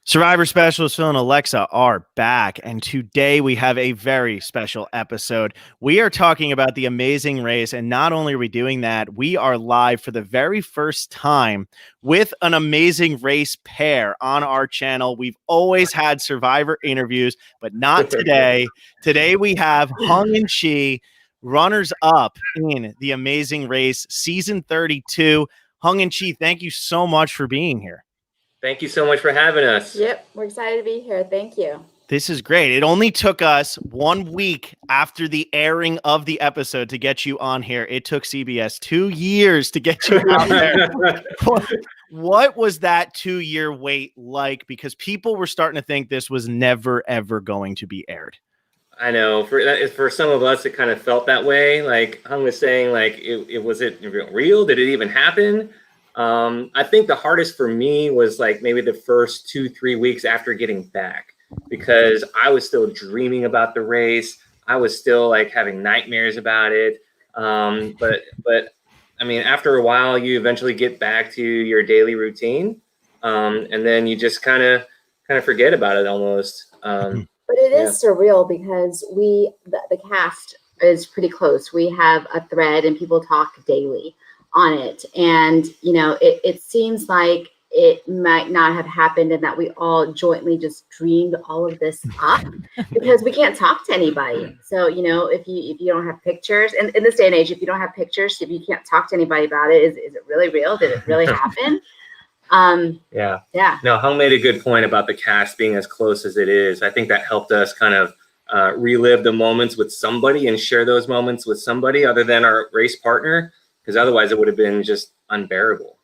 Survivor Specialist Phil and Alexa are back, and today we have a very special episode. We are talking about the Amazing Race, and not only are we doing that, we are live for the very first time with an Amazing Race pair on our channel. We've always had Survivor interviews, but not today. Today we have Hung Chee, runners-up in the Amazing Race Season 32. Hung Chee, thank you so much for being here. Thank you so much for having us. Yep, we're excited to be here. Thank you. This is great. It only took us 1 week after the airing of the episode to get you on here. It took CBS 2 years to get you out there. What was that 2-year wait like? Because people were starting to think this was never, ever going to be aired. I know for some of us, it kind of felt that way. Like Hung was saying, like, was it real? Did it even happen? I think the hardest for me was like maybe the first 2-3 weeks after getting back, because I was still dreaming about the race. I was still like having nightmares about it. But I mean, after a while, you eventually get back to your daily routine, and then you just kind of forget about it almost. But it is surreal because the cast is pretty close. We have a thread and people talk daily on it. And, you know, it seems like it might not have happened and that we all jointly just dreamed all of this up because we can't talk to anybody. So, you know, if you don't have pictures, and in this day and age, if you don't have pictures, if you can't talk to anybody about it, is it really real? Did it really happen? Yeah. No, Hung made a good point about the cast being as close as it is. I think that helped us kind of relive the moments with somebody and share those moments with somebody other than our race partner, because otherwise it would have been just unbearable.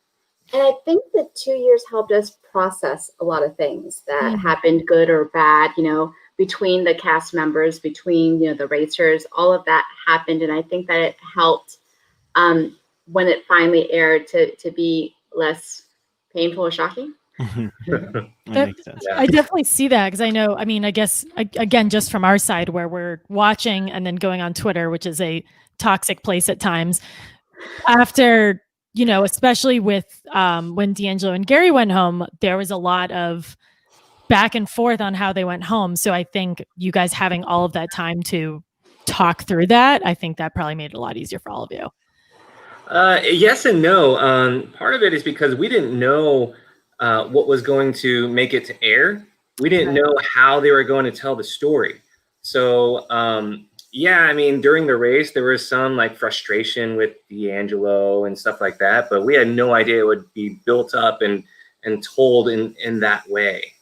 And I think the 2 years helped us process a lot of things that happened, good or bad, you know, between the cast members, between, you know, the racers, all of that happened. And I think that it helped when it finally aired to be less painful or shocking. That makes sense. I definitely see that, because I know, I mean, I guess, again, just from our side where we're watching and then going on Twitter, which is a toxic place at times, after, you know, especially with when D'Angelo and Gary went home, there was a lot of back and forth on how they went home. So I think you guys having all of that time to talk through that, I think that probably made it a lot easier for all of you. Yes and no. Part of it is because we didn't know what was going to make it to air. We didn't know how they were going to tell the story. So, yeah, I mean, during the race, there was some like frustration with D'Angelo and stuff like that, but we had no idea it would be built up and told in that way.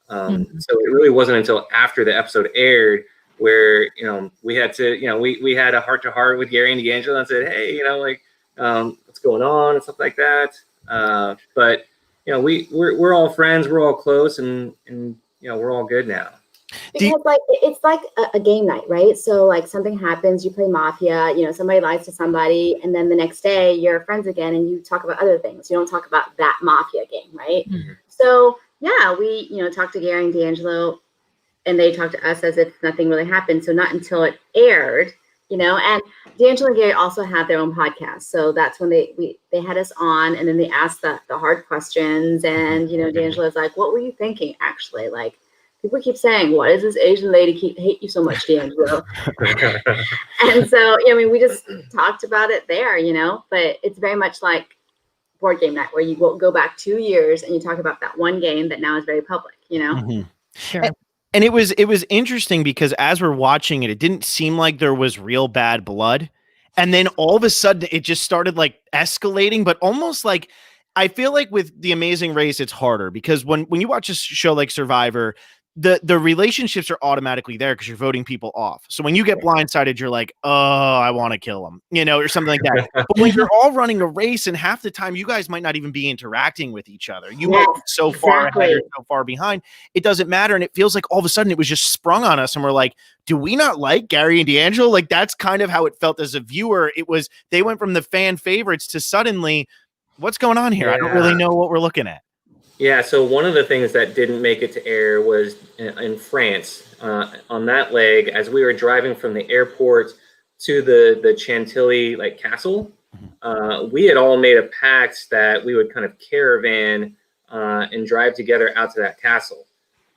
So it really wasn't until after the episode aired where, you know, we had to, you know, we had a heart-to-heart with Gary and D'Angelo and said, hey, you know, like, what's going on and stuff like that. But, you know, we're all friends, we're all close, and you know, we're all good now. Because like it's like a game night, right? So like something happens, you play Mafia, you know, somebody lies to somebody, and then the next day you're friends again and you talk about other things. You don't talk about that Mafia game, right? So yeah, we, you know, talked to Gary and D'Angelo and they talked to us as if nothing really happened. So not until it aired, you know, and D'Angelo and Gary also have their own podcast. So that's when they had us on, and then they asked the hard questions. And, you know, D'Angelo's like, what were you thinking actually? Like, people keep saying, why does this Asian lady hate you so much, D'Angelo? And so, I mean, we just talked about it there, you know, but it's very much like board game night where you go back 2 years and you talk about that one game that now is very public, you know? Sure. And it was interesting because as we're watching it, it didn't seem like there was real bad blood. And then all of a sudden it just started like escalating, but almost like, I feel like with The Amazing Race, it's harder because when you watch a show like Survivor, the relationships are automatically there because you're voting people off. So when you get blindsided, you're like, oh, I want to kill them, you know, or something like that. But when you're all running a race and half the time you guys might not even be interacting with each other. You might be so far ahead or so far behind. It doesn't matter. And it feels like all of a sudden it was just sprung on us and we're like, do we not like Gary and D'Angelo? Like that's kind of how it felt as a viewer. It was, they went from the fan favorites to suddenly, what's going on here? I don't really know what we're looking at. Yeah, so one of the things that didn't make it to air was in France. On that leg, as we were driving from the airport to the Chantilly like castle, we had all made a pact that we would kind of caravan and drive together out to that castle.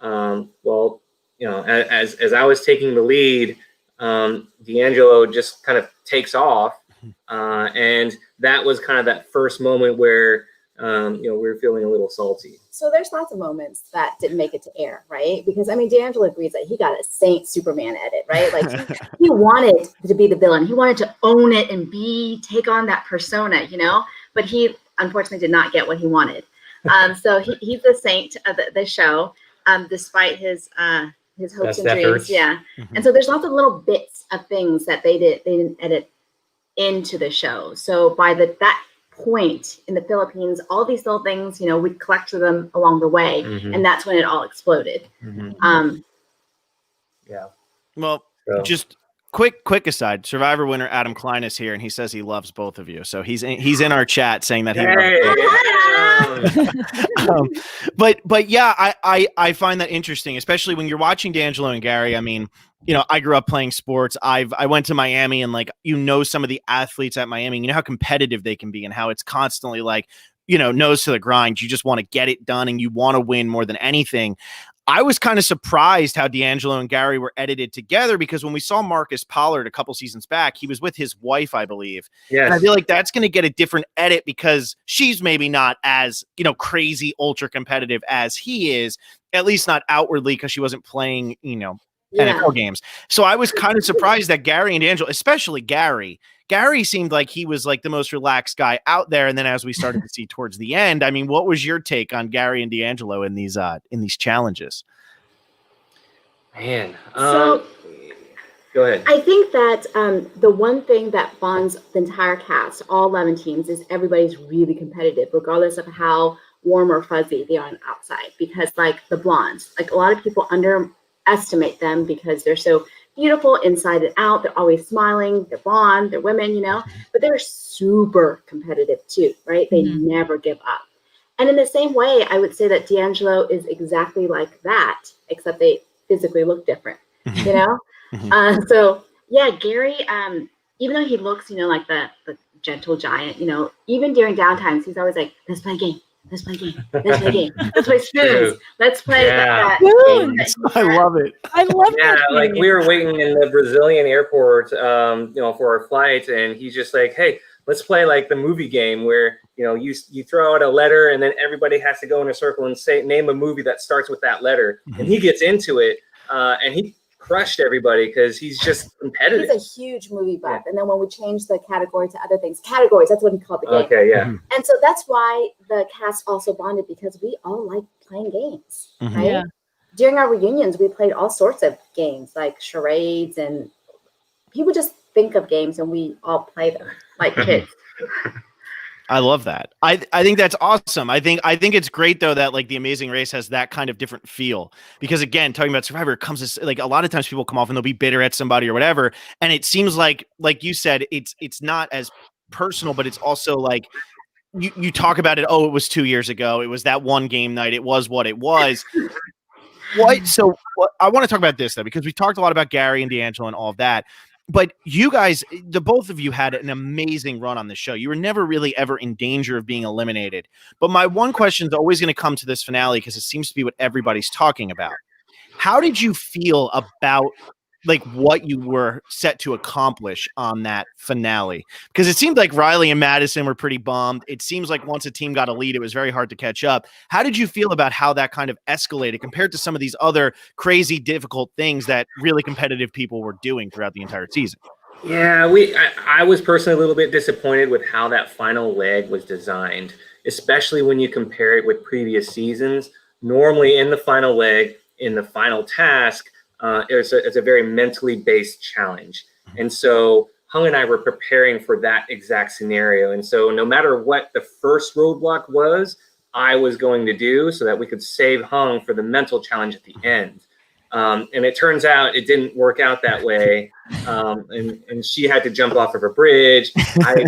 Well, as I was taking the lead, D'Angelo just kind of takes off, and that was kind of that first moment where we were feeling a little salty. So there's lots of moments that didn't make it to air, right? Because I mean, D'Angelo agrees that he got a Saint Superman edit, right? Like he wanted to be the villain. He wanted to own it and take on that persona, but he unfortunately did not get what he wanted. So he's the saint of the show, despite his hopes Best and efforts. dreams. Yeah. And so there's lots of little bits of things that they didn't edit into the show. So by that point in the Philippines, all these little things, we collected them along the way, and that's when it all exploded. Yeah. Well, just quick aside, Survivor winner Adam Klein is here, and he says he loves both of you. So he's in our chat saying that he loves both. But yeah, I find that interesting, especially when you're watching D'Angelo and Gary. I mean, I grew up playing sports. I went to Miami, and some of the athletes at Miami, you know how competitive they can be and how it's constantly nose to the grind. You just want to get it done and you want to win more than anything. I was kind of surprised how D'Angelo and Gary were edited together, because when we saw Marcus Pollard a couple seasons back, he was with his wife, I believe. Yes. And I feel like that's going to get a different edit because she's maybe not as, crazy ultra competitive as he is, at least not outwardly, because she wasn't playing, NFL games. So I was kind of surprised that Gary and D'Angelo, especially Gary seemed like he was the most relaxed guy out there. And then as we started to see towards the end, I mean, what was your take on Gary and D'Angelo in these challenges? Man, so go ahead. I think that the one thing that bonds the entire cast, all 11 teams, is everybody's really competitive, regardless of how warm or fuzzy they are on the outside. Because the blondes, a lot of people underestimate them because they're so beautiful inside and out. They're always smiling. They're blonde. They're women, but they're super competitive too, right? They never give up. And in the same way, I would say that D'Angelo is exactly like that, except they physically look different, So yeah, Gary, even though he looks, like the gentle giant, even during downtimes, he's always like, let's play a game. Let's play a game. Let's play a game. Let's play spoons. Let's play that game. I love it. I love Yeah, that. we were waiting in the Brazilian airport, for our flight, and he's just like, "Hey, let's play the movie game where you throw out a letter, and then everybody has to go in a circle and name a movie that starts with that letter." And he gets into it, and he crushed everybody because he's just competitive. He's a huge movie buff. And then when we changed the category to other things, categories, that's what he called the game. Okay, yeah. And so that's why the cast also bonded, because we all like playing games, right? Yeah. During our reunions, we played all sorts of games like charades, and people just think of games and we all play them like kids. I love that. I think that's awesome. I think it's great though that the Amazing Race has that kind of different feel, because again, talking about Survivor, it comes as a lot of times people come off and they'll be bitter at somebody or whatever, and it seems like you said, it's not as personal, but it's also you talk about it. Oh, it was 2 years ago. It was that one game night. It was what it was. So I want to talk about this though, because we talked a lot about Gary and D'Angelo and all of that. But you guys, the both of you had an amazing run on the show. You were never really ever in danger of being eliminated. But my one question is always going to come to this finale, because it seems to be what everybody's talking about. How did you feel about what you were set to accomplish on that finale? Because it seemed like Riley and Madison were pretty bummed. It seems like once a team got a lead, it was very hard to catch up. How did you feel about how that kind of escalated compared to some of these other crazy, difficult things that really competitive people were doing throughout the entire season? Yeah, I was personally a little bit disappointed with how that final leg was designed, especially when you compare it with previous seasons. Normally in the final leg, in the final task, it's a very mentally based challenge. And so Hung and I were preparing for that exact scenario. And so no matter what the first roadblock was, I was going to do so that we could save Hung for the mental challenge at the end. And it turns out it didn't work out that way. And she had to jump off of a bridge. I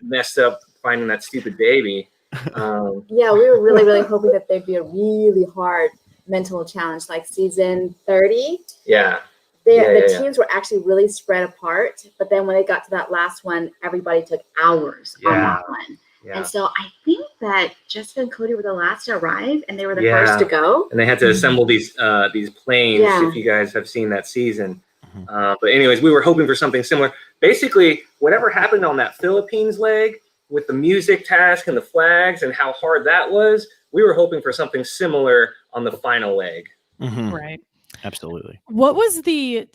messed up finding that stupid baby. Yeah, we were really, really hoping that there'd be a really hard mental challenge like season 30. Yeah. The teams were actually really spread apart, but then when they got to that last one, everybody took hours on that one. And so I think that Jessica and Cody were the last to arrive, and they were the Yeah. first to go. And they had to assemble these planes. Yeah. If you guys have seen that season. But anyways, we were hoping for something similar. Basically, whatever happened on that Philippines leg with the music task and the flags and how hard that was, we were hoping for something similar on the final leg. Right. Absolutely. What was the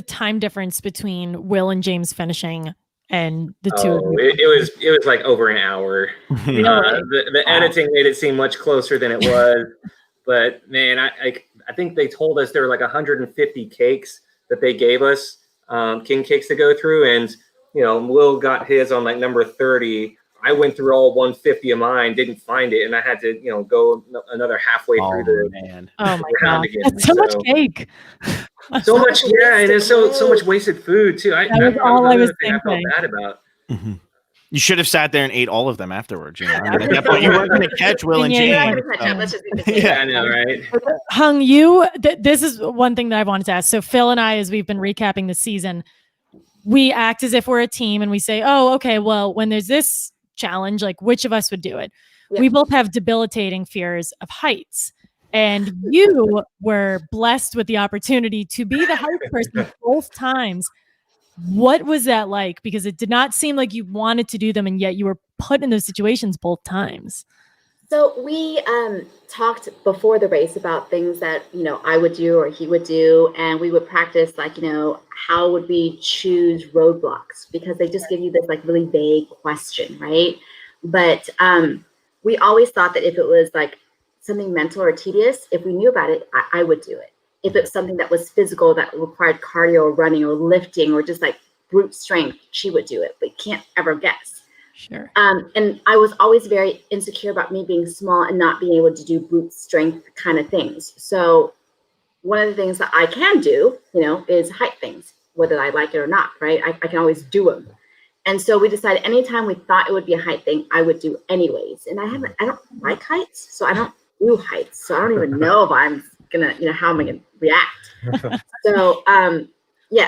time difference between Will and James finishing and the two of you? It was like over an hour. Really? The editing made it seem much closer than it was. But man, I think they told us there were like 150 cakes that they gave us, king cakes to go through. And, Will got his on like number 30. I went through all 150 of mine, didn't find it. And I had to, go another halfway through the man. Oh my round God. again. That's so much cake. So much. Yeah. And it's so much wasted food too. That was all I was I felt thinking. bad about. You should have sat there and ate all of them afterwards. At that point, you weren't going to catch Will and Yeah, James. Let's just Yeah, I know, right? Hung, this is one thing that I wanted to ask. So Phil and I, as we've been recapping the season, we act as if we're a team and we say, oh, okay, well, when there's this challenge, like which of us would do it? Yeah. We both have debilitating fears of heights. And you were blessed with the opportunity to be the height person both times. What was that like? Because it did not seem like you wanted to do them, and yet you were put in those situations both times. So we talked before the race about things that, I would do or he would do. And we would practice like, how would we choose roadblocks? Because they just give you this like really vague question, right? But we always thought that if it was like something mental or tedious, if we knew about it, I would do it. If it's something that was physical, that required cardio or running or lifting or just like brute strength, she would do it, but you can't ever guess. Sure. And I was always very insecure about me being small and not being able to do brute strength kind of things. So one of the things that I can do, is height things, whether I like it or not, right? I can always do them. And so we decided anytime we thought it would be a height thing, I would do anyways. And I don't like heights, so I don't do heights. So I don't even know if I'm gonna, how am I gonna react? So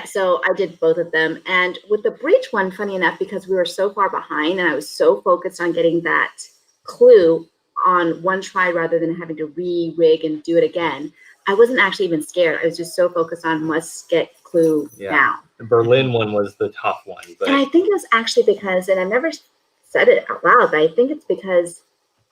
so I did both of them. And with the breach one, funny enough, because we were so far behind and I was so focused on getting that clue on one try rather than having to re-rig and do it again, I wasn't actually even scared. I was just so focused on must get clue now. The Berlin one was the tough one. But And I think it was actually because, and I never said it out loud, but I think it's because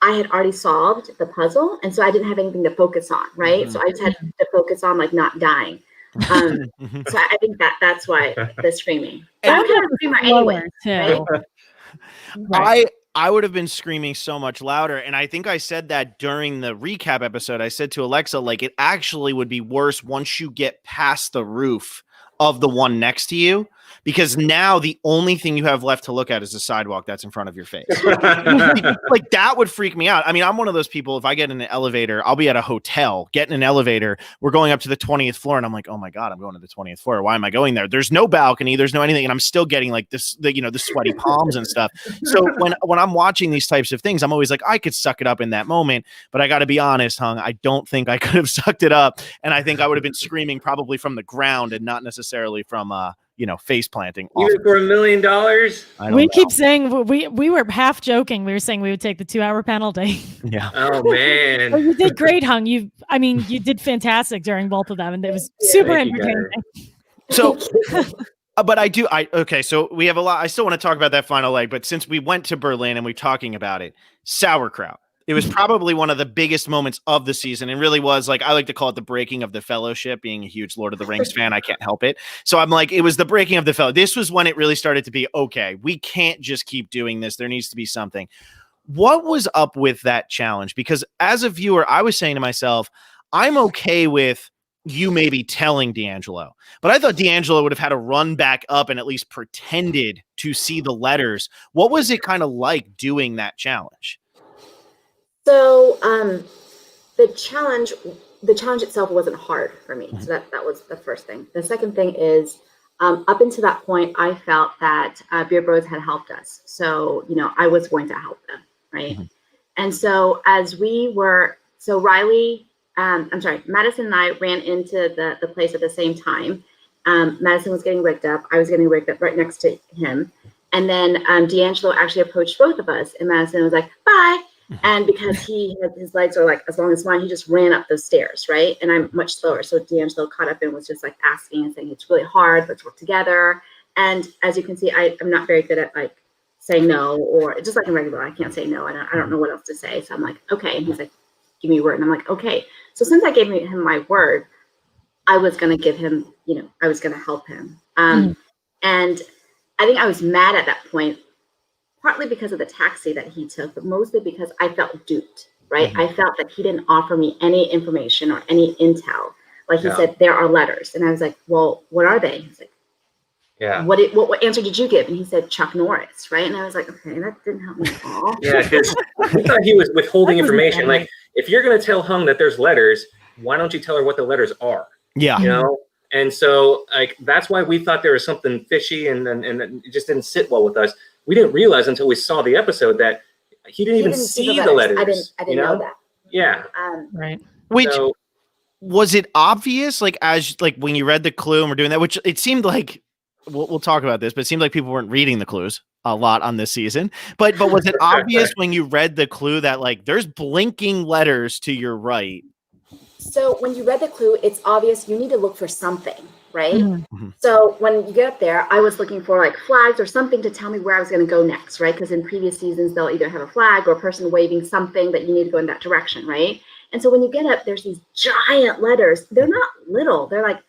I had already solved the puzzle. And so I didn't have anything to focus on, right? So I just had to focus on like not dying. So I think that's why the screaming. But I'm kind of a screamer anyway. Right? I would have been screaming so much louder. And I think I said that during the recap episode. I said to Alexa, like, it actually would be worse once you get past the roof of the one next to you, because now the only thing you have left to look at is the sidewalk that's in front of your face. Like that would freak me out. I mean, I'm one of those people, if I get in an elevator, I'll be at a hotel, get in an elevator, we're going up to the 20th floor, and I'm like, oh my God, I'm going to the 20th floor. Why am I going there? There's no balcony, there's no anything, and I'm still getting like this, the sweaty palms and stuff. So when I'm watching these types of things, I'm always like, I could suck it up in that moment, but I got to be honest, Hung, I don't think I could have sucked it up, and I think I would have been screaming probably from the ground and not necessarily from face planting. Even for $1 million? We keep saying we were half joking. We were saying we would take the 2-hour penalty. Yeah. Oh man. Well, you did great, Hung. You did fantastic during both of them, and it was super entertaining. So, but okay. So we have a lot. I still want to talk about that final leg, but since we went to Berlin and we're talking about it, sauerkraut. It was probably one of the biggest moments of the season, and really was like, I like to call it the breaking of the fellowship. Being a huge Lord of the Rings fan, I can't help it. So I'm like, it was the breaking of the fellowship. This was when it really started to be, okay, we can't just keep doing this. There needs to be something. What was up with that challenge? Because as a viewer, I was saying to myself, I'm okay with you maybe telling D'Angelo, but I thought D'Angelo would have had to run back up and at least pretended to see the letters. What was it kind of like doing that challenge? So the challenge itself wasn't hard for me. So that was the first thing. The second thing is up until that point, I felt that Beer Bros had helped us. So, I was going to help them, right? Mm-hmm. And so Madison and I ran into the place at the same time. Madison was getting rigged up. I was getting rigged up right next to him. And then D'Angelo actually approached both of us, and Madison was like, bye. And because his legs are like as long as mine, he just ran up those stairs, right? And I'm much slower. So D'Angelo caught up and was just like asking and saying, it's really hard, let's work together. And as you can see, I'm not very good at like saying no, or just like in regular, I can't say no. I don't know what else to say. So I'm like, okay. And he's like, give me your word. And I'm like, okay. So since I gave him my word, I was going to give him, I was going to help him. And I think I was mad at that point, partly because of the taxi that he took, but mostly because I felt duped, right? I felt that he didn't offer me any information or any intel. Like he said, there are letters. And I was like, well, what are they? He's like, what answer did you give? And he said, Chuck Norris, right? And I was like, okay, that didn't help me at all. Yeah, because I thought he was withholding information. Like, if you're going to tell Hung that there's letters, why don't you tell her what the letters are? Yeah. And so, like, that's why we thought there was something fishy, and it just didn't sit well with us. We didn't realize until we saw the episode that he didn't even see the letters. I didn't know that. Yeah. Right. Which was it obvious, like when you read the clue and we're doing that, which it seemed like we'll talk about this, but it seemed like people weren't reading the clues a lot on this season. But was it obvious when you read the clue that like there's blinking letters to your right? So when you read the clue, it's obvious you need to look for something, right? So when you get up there, I was looking for like flags or something to tell me where I was going to go next, right? Because in previous seasons, they'll either have a flag or a person waving something that you need to go in that direction, right? And so when you get up, there's these giant letters. They're not little. They're like,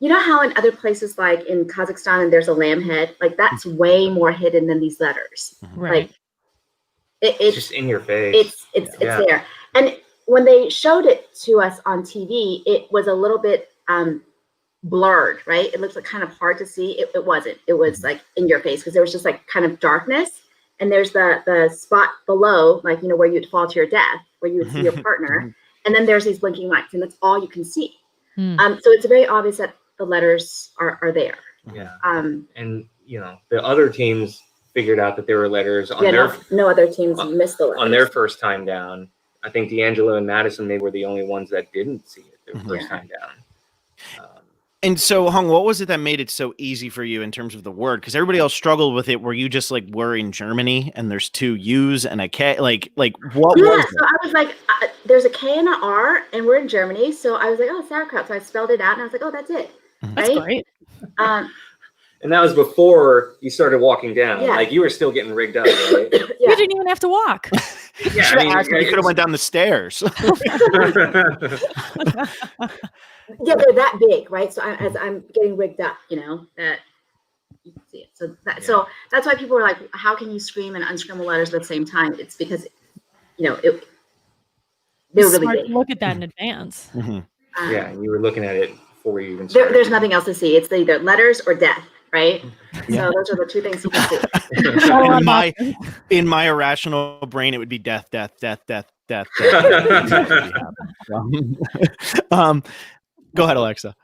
you know how in other places like in Kazakhstan and there's a lamb head, like that's way more hidden than these letters. Right. Like it's just in your face. It's there. And when they showed it to us on TV, it was a little bit blurred, right? It looks like kind of hard to see. It wasn't. It was like in your face because there was just like kind of darkness. And there's the spot below, like, where you'd fall to your death, where you would see your partner. And then there's these blinking lights, and that's all you can see. So it's very obvious that the letters are there. Yeah. And, the other teams figured out that there were letters on no other teams missed the letters. On their first time down. I think D'Angelo and Madison, they were the only ones that didn't see it their first time down. And so, Hung, what was it that made it so easy for you in terms of the word? Because everybody else struggled with it. Were you just like, we're in Germany and there's 2 U's and a K? Like what was it? So I was like, there's a K and an R and we're in Germany. So I was like, oh, sauerkraut. So I spelled it out and I was like, oh, that's it. That's great. And that was before you started walking down. Yeah. Like you were still getting rigged up, right? You didn't even have to walk. Yeah, you could have went down the stairs. Yeah, they're that big, right? So as I'm getting rigged up, that you can see it. So that's why people were like, how can you scream and unscramble letters at the same time? It's because, they were really big. Look at that in advance. Yeah, you were looking at it before you even started. There's nothing else to see. It's either letters or death, right? So those are the 2 things you can see. In my irrational brain, it would be death. Go ahead, Alexa.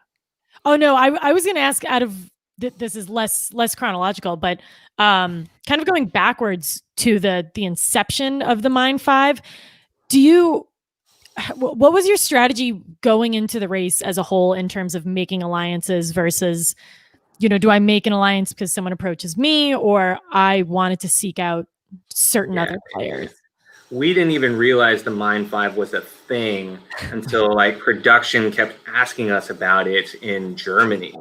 Oh no, I was going to ask. Out of this is less chronological, but kind of going backwards to the inception of the Mind 5. What was your strategy going into the race as a whole in terms of making alliances versus, do I make an alliance because someone approaches me or I wanted to seek out certain other players? We didn't even realize the Mind 5 was a thing until like production kept asking us about it in Germany.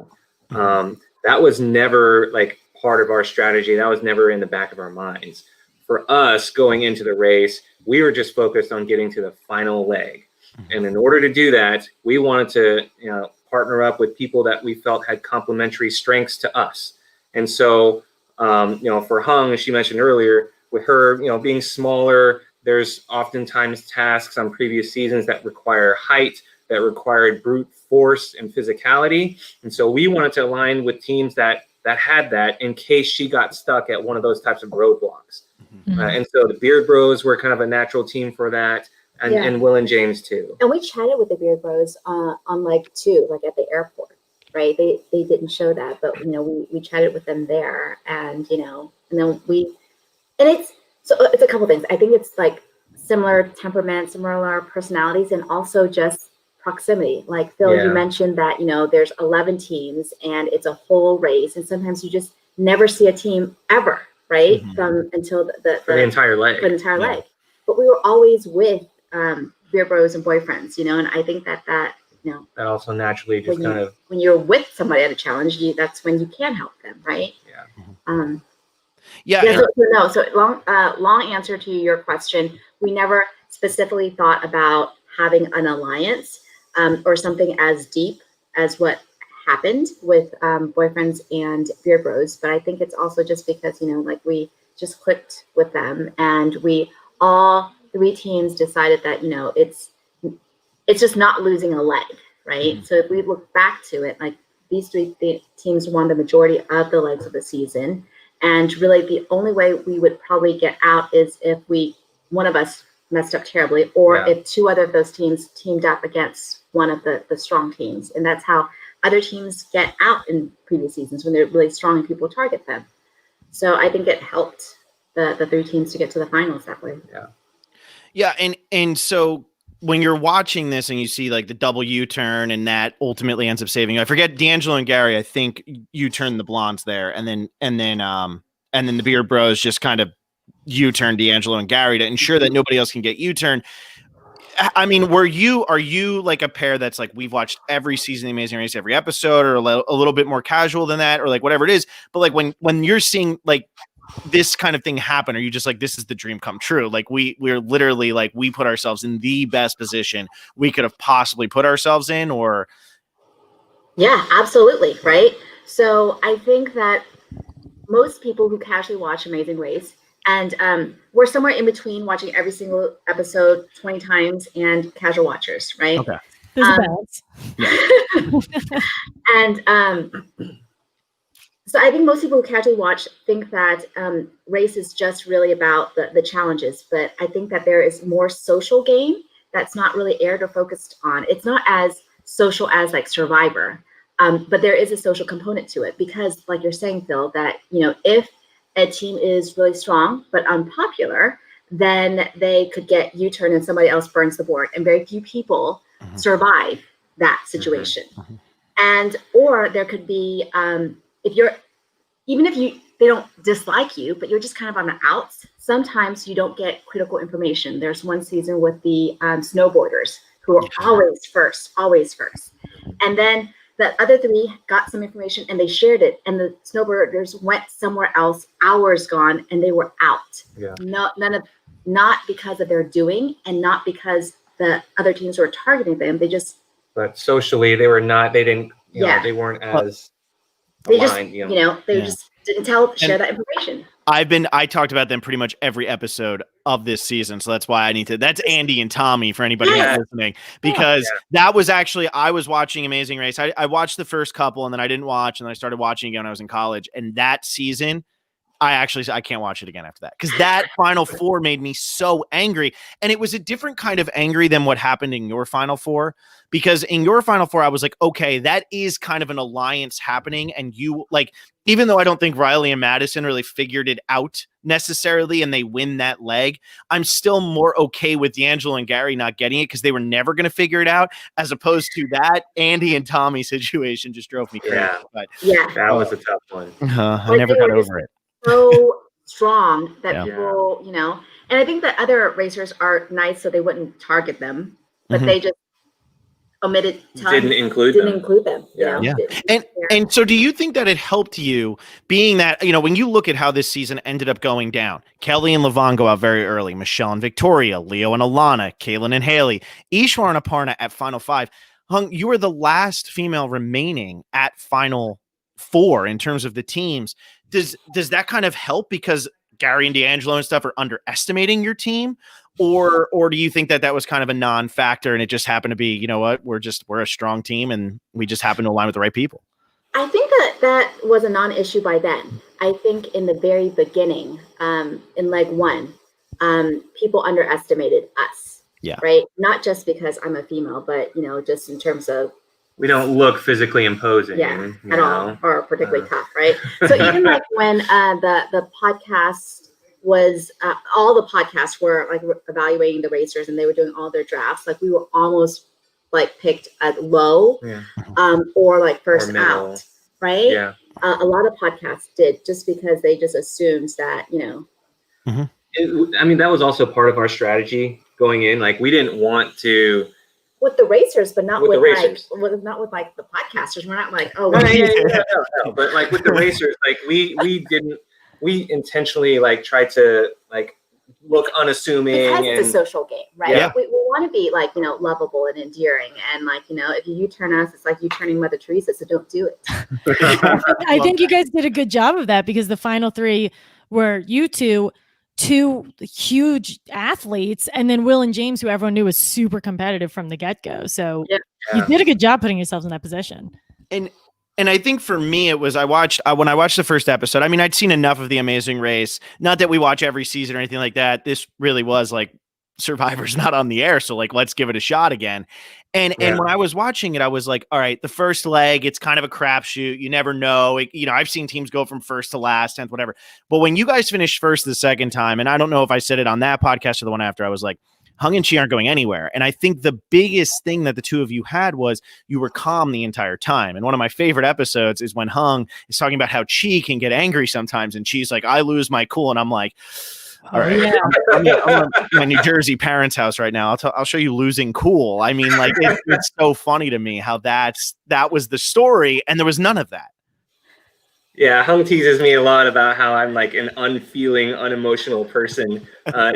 That was never like part of our strategy. That was never in the back of our minds. For us going into the race, we were just focused on getting to the final leg. And in order to do that, we wanted to, partner up with people that we felt had complementary strengths to us. And so, for Hung, as she mentioned earlier, with her, being smaller, there's oftentimes tasks on previous seasons that require height, that required brute force and physicality. And so we wanted to align with teams that had that in case she got stuck at one of those types of roadblocks. And so the Beard Bros were kind of a natural team for that. And Will and James too. And we chatted with the Beard Bros on like at the airport, right? They didn't show that, but we chatted with them there, and and then it's a couple things. I think it's like similar temperament, similar personalities, and also just proximity. Like Phil, you mentioned that there's 11 teams and it's a whole race, and sometimes you just never see a team ever, right? From until the entire leg. For the entire leg. But we were always with beer bros and boyfriends, and I think that that also naturally just when you're with somebody at a challenge, that's when you can help them, right? So long answer to your question. We never specifically thought about having an alliance or something as deep as what happened with boyfriends and beer bros, but I think it's also just because we just clicked with them, and we all 3 teams decided that it's just not losing a leg, right? So if we look back to it, like these 3 teams won the majority of the legs of the season, and really the only way we would probably get out is if one of us messed up terribly, or if 2 other of those teams teamed up against one of the strong teams, and that's how other teams get out in previous seasons, when they're really strong and people target them. So I think it helped the 3 teams to get to the finals that way. And so when you're watching this and you see like the double U-turn, and that ultimately ends up saving, I forget, D'Angelo and Gary, I think U-turn the blondes there, and then the beer bros just kind of U-turn D'Angelo and Gary to ensure that nobody else can get U-turn. I mean, are you like a pair that's like, we've watched every season of The Amazing Race, every episode, or a little bit more casual than that, or like whatever it is, but like when you're seeing like this kind of thing happen, are you just like, this is the dream come true? Like we're literally like, we put ourselves in the best position we could have possibly put ourselves in? Or yeah, absolutely, right? So I think that most people who casually watch Amazing Race, and we're somewhere in between watching every single episode 20 times and casual watchers, right? Okay. There's a balance. And so I think most people who casually watch think that race is just really about the challenges, but I think that there is more social game that's not really aired or focused on. It's not as social as like Survivor, but there is a social component to it, because like you're saying, Phil, that if a team is really strong but unpopular, then they could get U-turn and somebody else burns the board, and very few people survive that situation. And or there could be they don't dislike you, but you're just kind of on the outs, sometimes you don't get critical information. There's one season with the snowboarders who are always first, and then the other 3 got some information and they shared it, and the snowboarders went somewhere else, hours gone, and they were out. Not because of their doing, and not because the other teams were targeting them. But socially they weren't as they aligned, just didn't share that information. I talked about them pretty much every episode of this season, so that's why that's Andy and Tommy for anybody who's listening, because that was actually, I was watching Amazing Race. I watched the first couple, and then I didn't watch, and then I started watching again when I was in college, and that season I can't watch it again after that, because that Final Four made me so angry. And it was a different kind of angry than what happened in your Final Four, because in your Final Four, I was like, okay, that is kind of an alliance happening. And you like, even though I don't think Riley and Madison really figured it out necessarily, and they win that leg, I'm still more okay with D'Angelo and Gary not getting it, because they were never going to figure it out, as opposed to that Andy and Tommy situation just drove me crazy. But that was a tough one. I never got over it. So strong that people, and I think that other racers are nice, so they wouldn't target them, but they just omitted didn't include them. And so do you think that it helped you, being that when you look at how this season ended up going down, Kelly and Levon go out very early, Michelle and Victoria, Leo and Alana, Kaylin and Haley, Ishwar and Aparna at Final 5. Hung, you were the last female remaining at Final 4 in terms of the teams. Does that kind of help, because Gary and D'Angelo and stuff are underestimating your team, or do you think that was kind of a non-factor, and it just happened to be, we're a strong team and we just happen to align with the right people? I think that was a non-issue by then. I think in the very beginning, in leg 1, people underestimated us. Yeah. Right. Not just because I'm a female, but just in terms of, we don't look physically imposing at all, or particularly tough, right? So even like when the podcast was, all the podcasts were like evaluating the racers, and they were doing all their drafts, like we were almost like picked at low, or like first or middle. out, right? Yeah. a lot of podcasts did, just because they just assumed that, that was also part of our strategy going in. Like, we didn't want to with the racers, but not with with the racers. not with like the podcasters. We're not like, oh, no. But like with the racers, like we intentionally like tried to like look unassuming, because and it's a social game, right? Yeah. We want to be like, lovable and endearing, and like, if you turn us, it's like you turning Mother Teresa, so don't do it. I think you guys did a good job of that, because the final three were you two huge athletes, and then Will and James, who everyone knew was super competitive from the get-go. So you did a good job putting yourselves in that position. And I think for me, it was when I watched the first episode, I mean, I'd seen enough of The Amazing Race. Not that we watch every season or anything like that. This really was like Survivor's not on the air, so like let's give it a shot again. And when I was watching it, I was like, all right, the first leg, it's kind of a crapshoot. You never know. I've seen teams go from first to last, 10th, whatever. But when you guys finished first the second time, and I don't know if I said it on that podcast or the one after, I was like, Hung and Chee aren't going anywhere. And I think the biggest thing that the two of you had was you were calm the entire time. And one of my favorite episodes is when Hung is talking about how Chee can get angry sometimes. And Chee's like, I lose my cool. And I'm like, all right, I'm at my New Jersey parents' house right now. I'll show you losing cool. I mean, like, it's so funny to me how that was the story, and there was none of that. Yeah, Hung teases me a lot about how I'm like an unfeeling, unemotional person.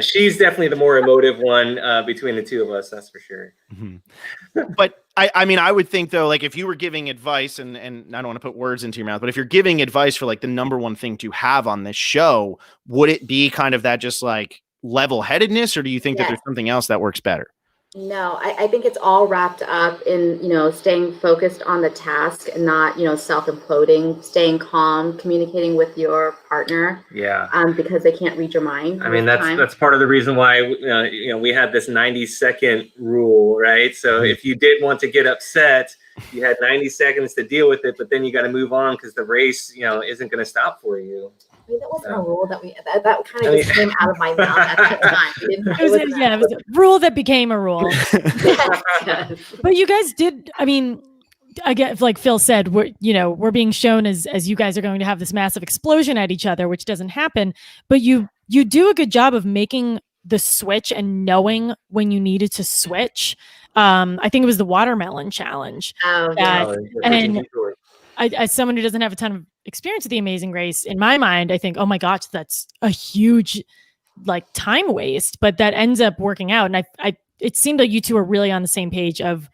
She's definitely the more emotive one between the two of us, that's for sure. Mm-hmm. But I mean, I would think though, like if you were giving advice, and I don't want to put words into your mouth, but if you're giving advice for like the number one thing to have on this show, would it be kind of that just like level-headedness, or do you think that there's something else that works better? No, I think it's all wrapped up in, staying focused on the task and not, self-imploding, staying calm, communicating with your partner. Yeah. Because they can't read your mind. I mean, that's part of the reason why, we had this 90-second rule, right? So if you did want to get upset, you had 90 seconds to deal with it, but then you got to move on because the race, isn't going to stop for you. I mean, that wasn't a rule that kind of just came out of my mouth at the time. It was a rule that became a rule. But you guys did, I mean, again, like Phil said, we're being shown as you guys are going to have this massive explosion at each other, which doesn't happen. But you do a good job of making the switch and knowing when you needed to switch. I think it was the watermelon challenge. And as someone who doesn't have a ton of experience with The Amazing Race, in my mind, I think, oh my gosh, that's a huge like time waste, but that ends up working out. And it seemed like you two are really on the same page of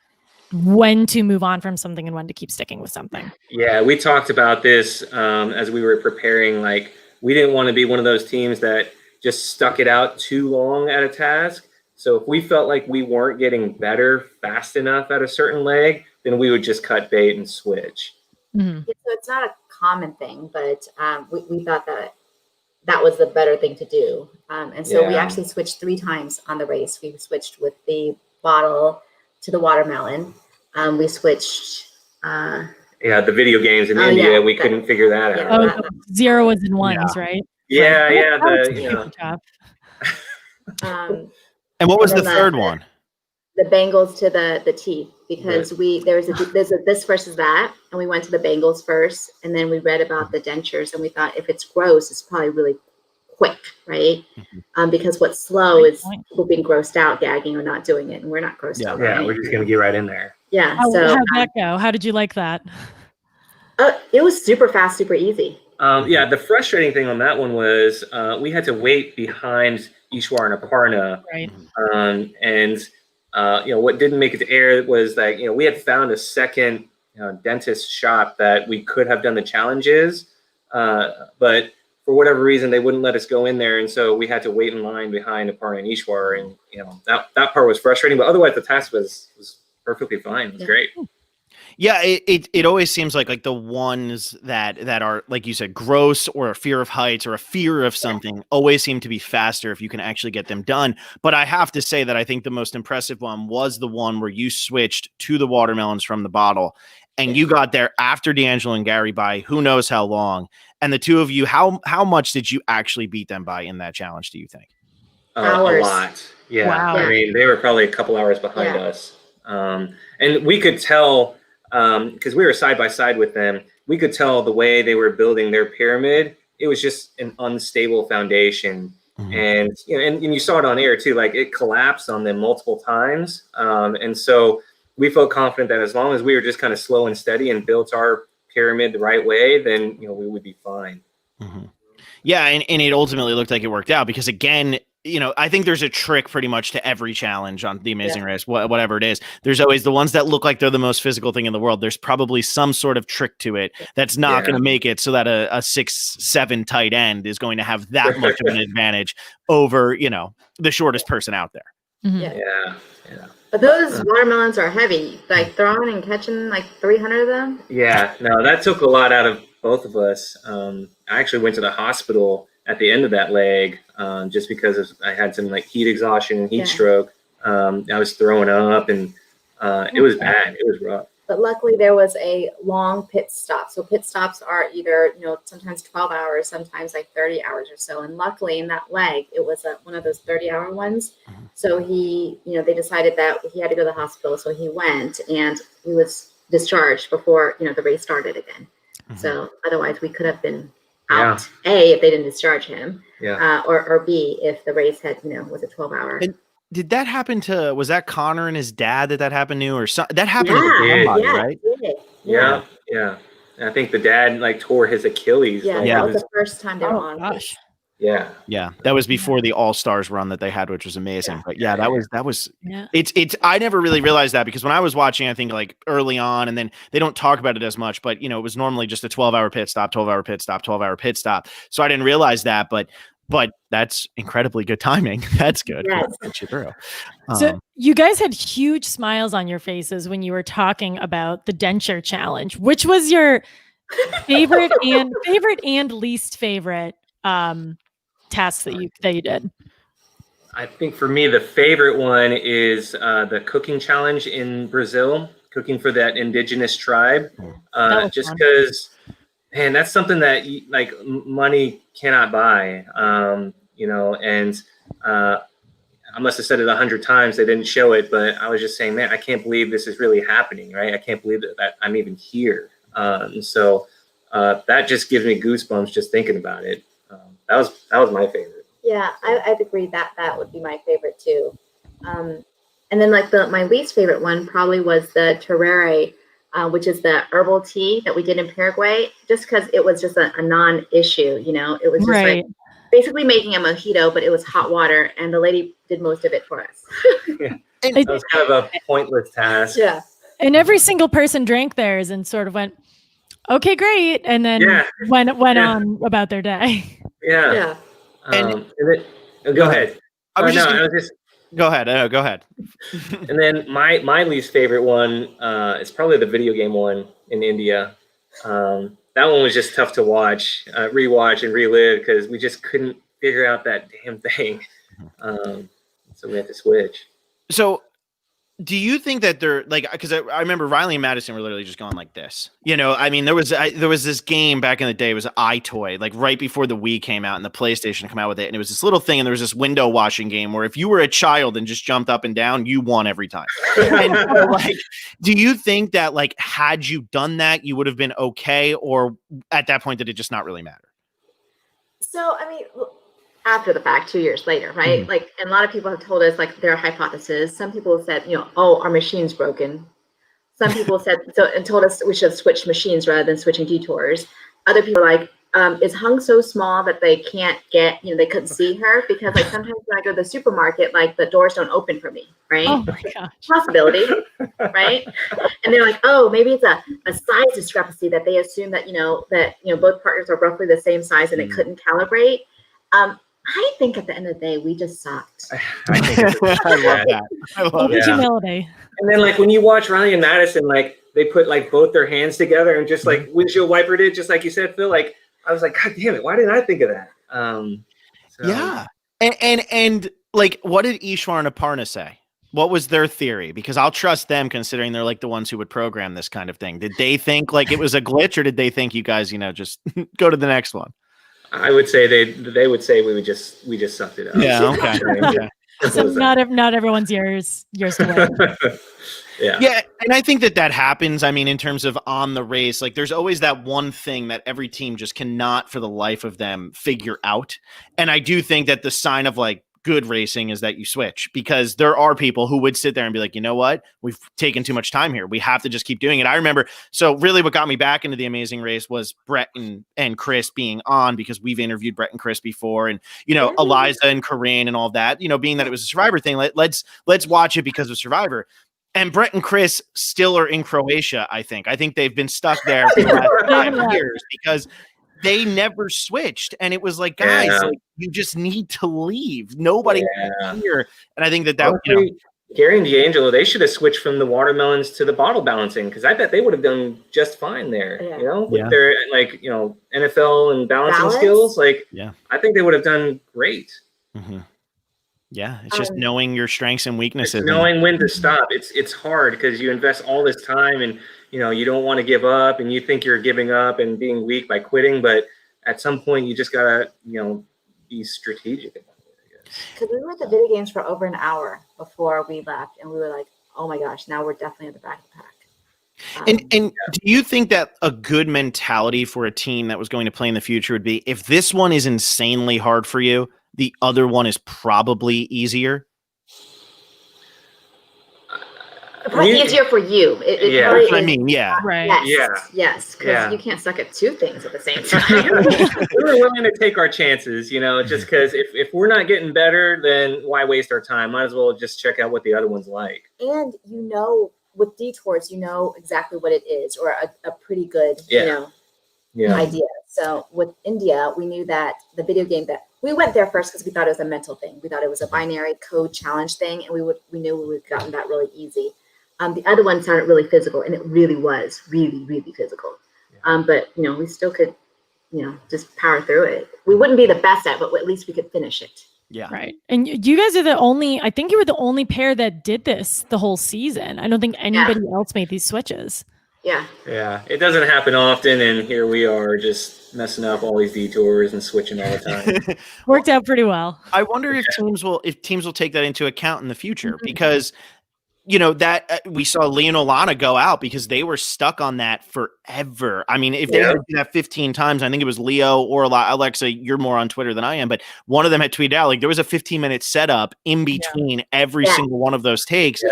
when to move on from something and when to keep sticking with something. Yeah, we talked about this as we were preparing. Like, we didn't want to be one of those teams that just stuck it out too long at a task. So if we felt like we weren't getting better fast enough at a certain leg, then we would just cut bait and switch. Mm-hmm. So it's not a common thing, but we thought that was the better thing to do. And so we actually switched 3 times on the race. We switched with the bottle to the watermelon. We switched. The video games in India, we couldn't figure that out. Oh, 0 was in 1s, right? And what was the third one? The Bengals to the teeth, because there's a this versus that, and we went to the Bengals first, and then we read about the dentures, and we thought if it's gross, it's probably really quick, right? Because what's slow is people being grossed out, gagging, or not doing it, and we're not grossed out. Yeah, we're just gonna get right in there. Yeah. How'd that go? How did you like that? It was super fast, super easy. The frustrating thing on that one was we had to wait behind Ishwar and Aparna. Right. What didn't make it to air was that, we had found a second dentist shop that we could have done the challenges, but for whatever reason, they wouldn't let us go in there. And so we had to wait in line behind Aparna and Ishwar. And, that part was frustrating, but otherwise the task was perfectly fine. It was great. Yeah, it always seems like the ones that are, like you said, gross or a fear of heights or a fear of something always seem to be faster if you can actually get them done. But I have to say that I think the most impressive one was the one where you switched to the watermelons from the bottle, and you got there after D'Angelo and Gary by who knows how long. And the two of you, how much did you actually beat them by in that challenge, do you think? Hours. A lot. Yeah. Wow. I mean, they were probably a couple hours behind us. And we could tell, because we were side by side with them, we could tell the way they were building their pyramid, it was just an unstable foundation. And and you saw it on air too, like it collapsed on them multiple times. And so we felt confident that as long as we were just kind of slow and steady and built our pyramid the right way, then we would be fine. Yeah, and it ultimately looked like it worked out because, again, I think there's a trick pretty much to every challenge on The Amazing Race, whatever it is. There's always the ones that look like they're the most physical thing in the world. There's probably some sort of trick to it that's not going to make it so that a 6'7" tight end is going to have that much of an advantage over, the shortest person out there. Yeah. But those watermelons are heavy, like throwing and catching like 300 of them. Yeah, no, that took a lot out of both of us. I actually went to the hospital at the end of that leg just because I had some like heat exhaustion and heat stroke. I was throwing up and it was bad. It was rough. But luckily there was a long pit stop. So pit stops are either, sometimes 12 hours, sometimes like 30 hours or so. And luckily in that leg, it was one of those 30-hour ones. So he, they decided that he had to go to the hospital. So he went and he was discharged before, the race started again. So otherwise we could have been out, A, if they didn't discharge him, or B, if the race had, was a 12-hour. Did that happen was that Connor and his dad that happened to, or that happened to somebody, right? Yeah. And I think the dad like tore his Achilles. Yeah, that was the first time they were on. Gosh. Yeah. That was before the All-Stars run that they had, which was amazing. But that was it's I never really realized that because when I was watching, I think like early on, and then they don't talk about it as much, but it was normally just a 12-hour pit stop, 12-hour pit stop, 12-hour pit stop. So I didn't realize that, but that's incredibly good timing. That's good. Get you through. So you guys had huge smiles on your faces when you were talking about the denture challenge. Which was your favorite and least favorite tasks that you did? I think for me, the favorite one is the cooking challenge in Brazil, cooking for that indigenous tribe. Just because, man, that's something that like money cannot buy. And I must have said it 100 times. They didn't show it, but I was just saying, man, I can't believe this is really happening, right? I can't believe that I'm even here. So that just gives me goosebumps just thinking about it. That was my favorite. Yeah, I'd agree that would be my favorite too. And then like my least favorite one probably was the tereré, which is the herbal tea that we did in Paraguay, just because it was just a non-issue. It was just like basically making a mojito, but it was hot water, and the lady did most of it for us. It was kind of a pointless task. Yeah. And every single person drank theirs and sort of went, okay, great. And then went on about their day. Yeah. And then, go ahead. Go ahead. Go ahead. And then my least favorite one is probably the video game one in India. That one was just tough to watch, rewatch and relive because we just couldn't figure out that damn thing. So we had to switch. So do you think that they're like, because I remember Riley and Madison were literally just going like this, I mean, there was this game back in the day, it was an iToy, like right before the Wii came out and the PlayStation come out with it. And it was this little thing. And there was this window washing game where if you were a child and just jumped up and down, you won every time. And so, like, do you think that like, had you done that, you would have been okay? Or at that point, did it just not really matter? So, I mean, after the fact, 2 years later, right? Mm-hmm. Like, and a lot of people have told us like their hypothesis. Some people have said, oh, our machine's broken. Some people said and told us we should have switched machines rather than switching Detours. Other people are like, is Hung so small that they can't get, they couldn't see her? Because like sometimes when I go to the supermarket, like the doors don't open for me, right? Oh my gosh. Possibility, right? And they're like, oh, maybe it's a size discrepancy that they assume that, both partners are roughly the same size and it couldn't calibrate. I think at the end of the day, we just sucked. I love that. I love that. Humility. And then like when you watch Riley and Madison, like they put like both their hands together and just like windshield wiper did, just like you said, Phil, like I was like, God damn it, why didn't I think of that? Yeah. And like, what did Ishwar and Aparna say? What was their theory? Because I'll trust them considering they're like the ones who would program this kind of thing. Did they think like it was a glitch or did they think you guys, just go to the next one? I would say they would say we just sucked it up. Yeah, okay. So not everyone's yours to win. Yeah, and I think that happens. I mean, in terms of on the race, like there's always that one thing that every team just cannot for the life of them figure out. And I do think that the sign of like good racing is that you switch, because there are people who would sit there and be like, you know what, we've taken too much time here. We have to just keep doing it. I remember, so really what got me back into the Amazing Race was Brett and Chris being on, because we've interviewed Brett and Chris before, and, you know, Eliza and Corinne and all that, you know, being that it was a Survivor thing, let's watch it because of Survivor. And Brett and Chris still are in Croatia, I think. I think they've been stuck there for the last 5 years because they never switched. And it was like, guys, like, you just need to leave. Nobody here. And I think that Honestly, you know, Gary and D'Angelo, they should have switched from the watermelons to the bottle balancing, because I bet they would have done just fine there. You know, with their like, you know, NFL and balancing skills. Like, I think they would have done great. Mm-hmm. Yeah, it's just knowing your strengths and weaknesses. Knowing when to stop. It's hard because you invest all this time, and you know you don't want to give up, and you think you're giving up and being weak by quitting, but at some point you just gotta, you know, be strategic about it, I guess. Because we were at the video games for over an hour before we left, and we were like, oh my gosh, now we're definitely at the back of the pack. And do you think that a good mentality for a team that was going to play in the future would be, if this one is insanely hard for you, the other one is probably easier? Probably easier for you. That's what I mean, right. Yes, because you can't suck at two things at the same time. We were willing to take our chances, you know, just because if we're not getting better, then why waste our time? Might as well just check out what the other one's like. And you know, with Detours, you know exactly what it is, or a pretty good, you know, idea. So with India, we knew that the video game, that we went there first because we thought it was a mental thing. We thought it was a binary code challenge thing, and we knew we would have gotten that really easy. The other one sounded really physical, and it really was really, really physical. But you know, we still could, you know, just power through it. We wouldn't be the best at it, but at least we could finish it. Yeah. Right. And you guys are I think you were the only pair that did this the whole season. I don't think anybody else made these switches. Yeah. Yeah. It doesn't happen often, and here we are just messing up all these detours and switching all the time. Worked out pretty well. I wonder if teams will take that into account in the future, because you know that we saw Leo and Alana go out because they were stuck on that forever. I mean, if they had to do that 15 times, I think it was Leo or Alexa, you're more on Twitter than I am, but one of them had tweeted out, like, there was a 15-minute setup in between every single one of those takes.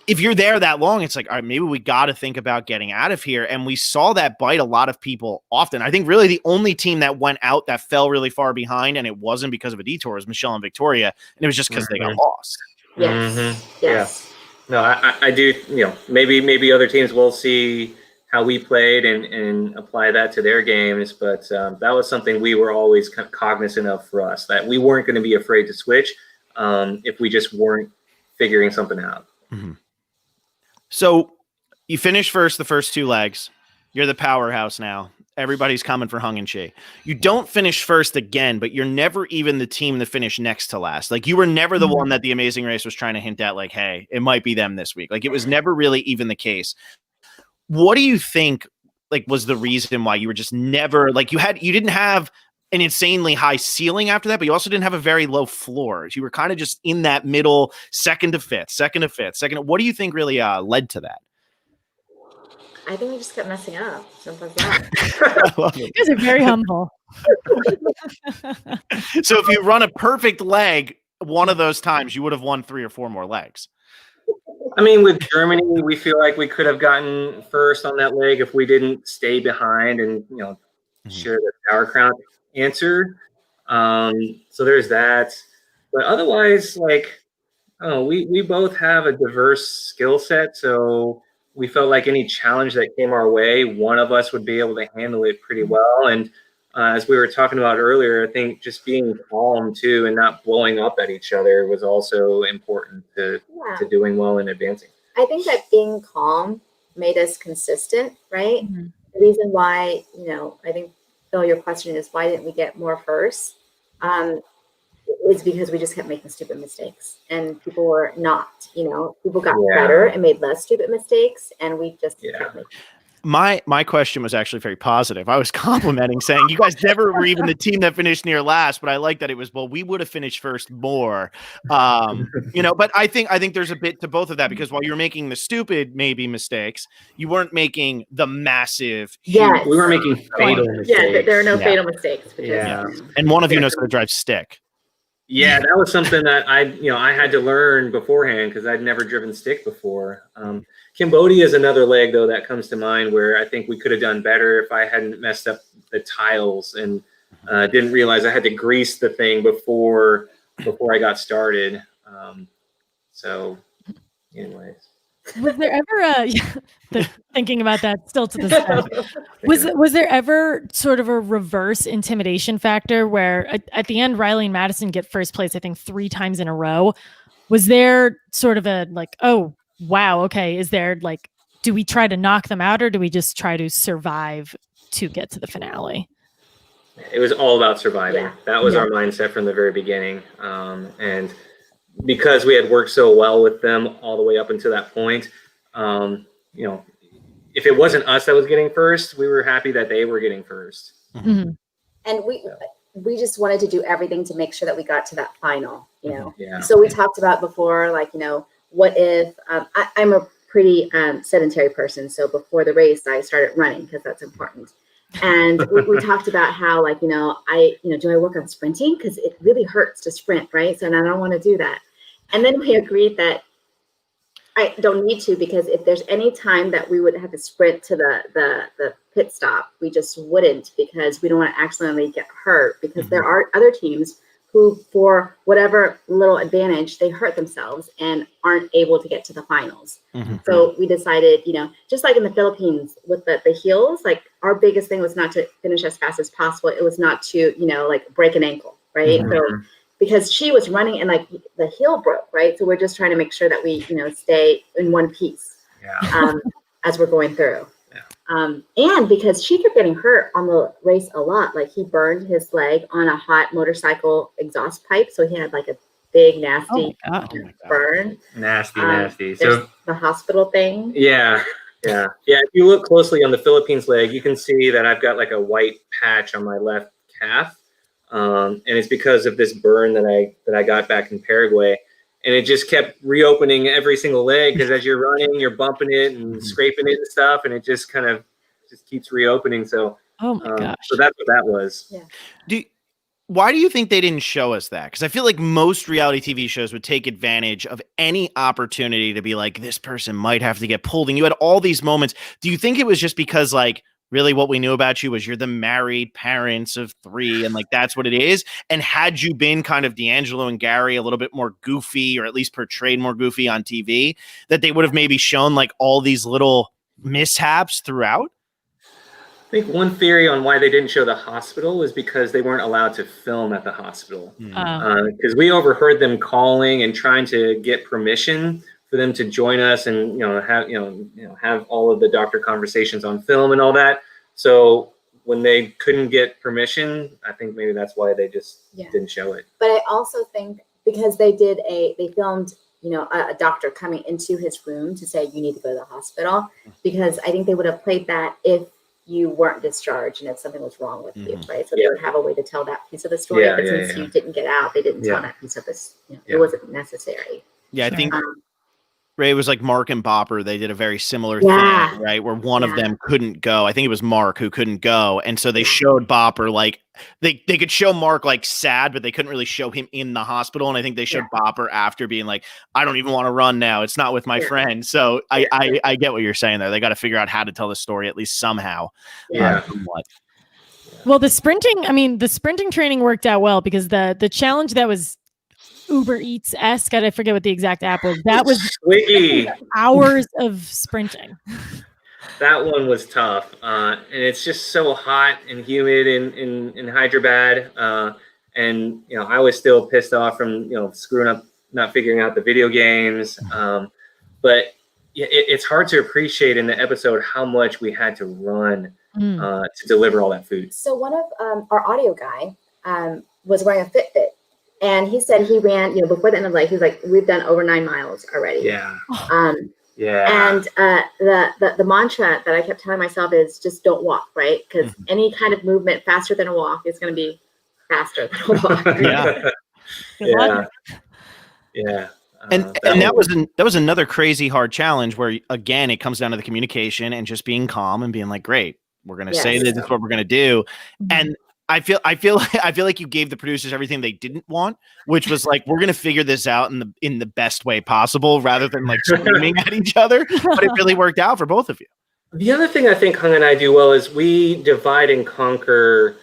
If you're there that long, it's like, all right, maybe we got to think about getting out of here. And we saw that bite a lot of people often. I think really the only team that went out that fell really far behind, and it wasn't because of a detour, was Michelle and Victoria. And it was just because they got lost. Yes. No, I do, you know, maybe other teams will see how we played and apply that to their games. But that was something we were always kind of cognizant of for us, that we weren't going to be afraid to switch if we just weren't figuring something out. Mm-hmm. So you finished first the first two legs. You're the powerhouse now. Everybody's coming for Hung Chee. You don't finish first again, but you're never even the team that finished next to last. Like, you were never the one that the Amazing Race was trying to hint at, like, hey, it might be them this week. Like, it was never really even the case. What do you think, like, was the reason why you were just never, like, you didn't have an insanely high ceiling after that, but you also didn't have a very low floor. You were kind of just in that middle, second to fifth. What do you think really led to that? I think we just kept messing up. Simple as that. I love it. You guys are very humble. So if you run a perfect leg one of those times, you would have won 3 or 4 more legs. I mean, with Germany, we feel like we could have gotten first on that leg if we didn't stay behind and, you know, share the Tower Crown answer. So there's that. But otherwise, like, I don't know, we both have a diverse skill set, so we felt like any challenge that came our way, one of us would be able to handle it pretty well. And as we were talking about earlier, I think just being calm too and not blowing up at each other was also important to doing well and advancing. I think that being calm made us consistent, right? Mm-hmm. The reason why, you know, I think, Phil, your question is, why didn't we get more first? Is because we just kept making stupid mistakes, and people were not, you know, people got better and made less stupid mistakes, and we just kept making. My question was actually very positive. I was complimenting, saying you guys never were even the team that finished near last, but I like that it was, well, we would have finished first more. But I think there's a bit to both of that, because while you're making the stupid maybe mistakes, you weren't making the massive. Yes. We were making fatal mistakes. Yeah, there are no fatal mistakes. And one of you knows how to drive stick. Yeah, that was something that I had to learn beforehand, because I'd never driven stick before. Cambodia is another leg, though, that comes to mind, where I think we could have done better if I hadn't messed up the tiles and didn't realize I had to grease the thing before I got started. So, anyways. Was there ever thinking about that still to this day? Was there ever sort of a reverse intimidation factor where at the end Riley and Madison get first place, I think 3 times in a row? Was there sort of a like, oh wow, okay, is there like, do we try to knock them out, or do we just try to survive to get to the finale? It was all about surviving. Yeah. That was our mindset from the very beginning. And because we had worked so well with them all the way up until that point, if it wasn't us that was getting first, we were happy that they were getting first. Mm-hmm. And we just wanted to do everything to make sure that we got to that final, Yeah. So we talked about before, like, what if I'm a pretty sedentary person. So before the race, I started running because that's important. And we talked about how, like, do I work on sprinting? Because it really hurts to sprint, right? So I don't want to do that. And then we agreed that I don't need to, because if there's any time that we would have to sprint to the pit stop, we just wouldn't, because we don't want to accidentally get hurt, because there are other teams who, for whatever little advantage, they hurt themselves and aren't able to get to the finals. Mm-hmm. So we decided, just like in the Philippines with the heels, like our biggest thing was not to finish as fast as possible. It was not to, like break an ankle, right? Mm-hmm. So because she was running and like the heel broke, right? So we're just trying to make sure that we, stay in one piece as we're going through. And because she kept getting hurt on the race a lot, like he burned his leg on a hot motorcycle exhaust pipe. So he had like a big, nasty burn. Nasty. So the hospital thing. Yeah. If you look closely on the Philippines leg, you can see that I've got like a white patch on my left calf. And it's because of this burn that I got back in Paraguay. And it just kept reopening every single leg, because as you're running, you're bumping it and scraping it and stuff, and it just kind of just keeps reopening. So, oh my gosh. So that's what that was. Yeah. Why do you think they didn't show us that? Because I feel like most reality TV shows would take advantage of any opportunity to be like, this person might have to get pulled. And you had all these moments. Do you think it was just because, like, really what we knew about you was you're the married parents of 3, and like that's what it is? And had you been kind of D'Angelo and Gary, a little bit more goofy, or at least portrayed more goofy on TV, that they would have maybe shown like all these little mishaps throughout? I think one theory on why they didn't show the hospital was because they weren't allowed to film at the hospital. Because we overheard them calling and trying to get permission for them to join us and have all of the doctor conversations on film and all that. So when they couldn't get permission, I think maybe that's why they just didn't show it. But I also think because they filmed a doctor coming into his room to say you need to go to the hospital, because I think they would have played that if you weren't discharged and if something was wrong with you, right? So they would have a way to tell that piece of the story. But since you didn't get out, they didn't tell that piece of this. It wasn't necessary. Yeah, I think Ray, was like Mark and Bopper. They did a very similar thing, right? Where one of them couldn't go. I think it was Mark who couldn't go. And so they showed Bopper, like, they could show Mark like sad, but they couldn't really show him in the hospital. And I think they showed Bopper after being like, I don't even want to run now. It's not with my friend. So I get what you're saying there. They got to figure out how to tell the story at least somehow. Well, the sprinting training worked out well, because the challenge that was Uber Eats-esque, I forget what the exact app was. That was Swiggy. Hours of sprinting. That one was tough. And it's just so hot and humid in Hyderabad. And, I was still pissed off from, screwing up, not figuring out the video games. But it's hard to appreciate in the episode how much we had to run to deliver all that food. So one of our audio guy was wearing a Fitbit. And he said he ran, before the end of life, he was like, we've done over 9 miles already. Yeah. And the mantra that I kept telling myself is just don't walk, right? Because any kind of movement faster than a walk is going to be faster than a walk. Yeah. And that was another crazy hard challenge where, again, it comes down to the communication and just being calm and being like, great, we're going to say this is what we're going to do. And I feel like you gave the producers everything they didn't want, which was like, we're going to figure this out in the best way possible rather than like screaming at each other. But it really worked out for both of you. The other thing I think Hung and I do well is we divide and conquer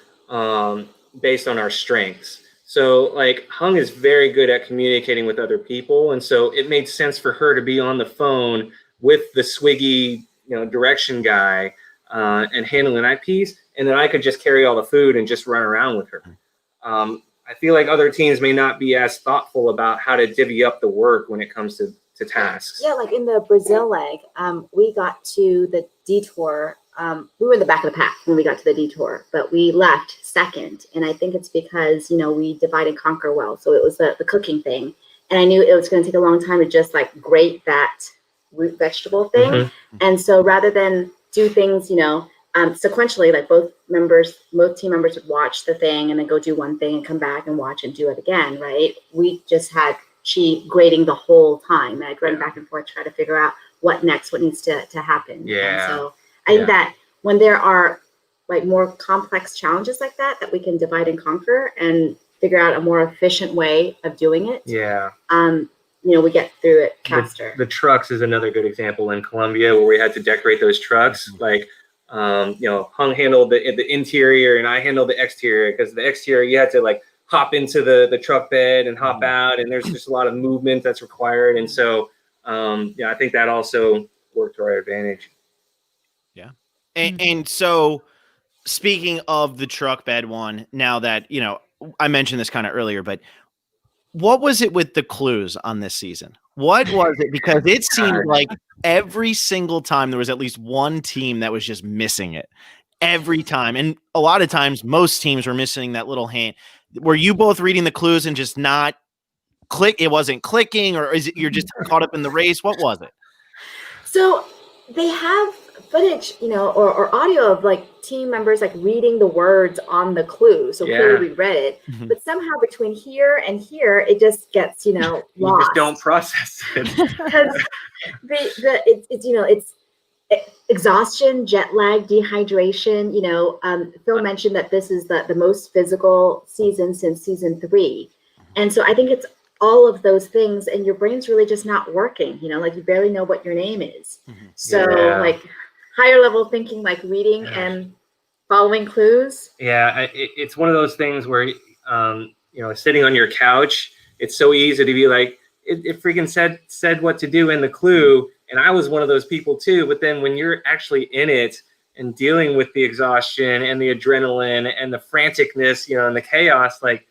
based on our strengths. So like Hung is very good at communicating with other people. And so it made sense for her to be on the phone with the swiggy, direction guy and handling that piece. And then I could just carry all the food and just run around with her. I feel like other teams may not be as thoughtful about how to divvy up the work when it comes to tasks. Yeah, like in the Brazil leg, we got to the detour. We were in the back of the pack when we got to the detour, but we left second. And I think it's because, we divide and conquer well. So it was the cooking thing. And I knew it was going to take a long time to just like grate that root vegetable thing. And so rather than do things, sequentially, like both team members would watch the thing and then go do one thing and come back and watch and do it again, right? We just had Chee grading the whole time. And I'd run back and forth, try to figure out what needs to happen. Yeah. And so I think that when there are like more complex challenges like that we can divide and conquer and figure out a more efficient way of doing it. Yeah. We get through it faster. The trucks is another good example in Colombia where we had to decorate those trucks. Like, Hung handled the interior and I handled the exterior, because the exterior you had to like hop into the truck bed and hop out, and there's just a lot of movement that's required. And so, I think that also worked to our advantage. Yeah. And so speaking of the truck bed one, now that, I mentioned this kind of earlier, but what was it with the clues on this season? What was it? Because it seemed like every single time there was at least one team that was just missing it every time. And a lot of times, most teams were missing that little hint. Were you both reading the clues and just not click? It wasn't clicking, or is it you're just caught up in the race? What was it? So they have footage, or audio of like team members like reading the words on the clue. So clearly we read it, but somehow between here and here, it just gets, lost. You just don't process it. Because it's exhaustion, jet lag, dehydration. Phil mentioned that this is the most physical season since season 3. And so I think it's all of those things, and your brain's really just not working, like you barely know what your name is. So like higher level thinking, like reading and following clues. Yeah, it's one of those things where, sitting on your couch, it's so easy to be like, it freaking said what to do in the clue. And I was one of those people too. But then when you're actually in it and dealing with the exhaustion and the adrenaline and the franticness, and the chaos, like,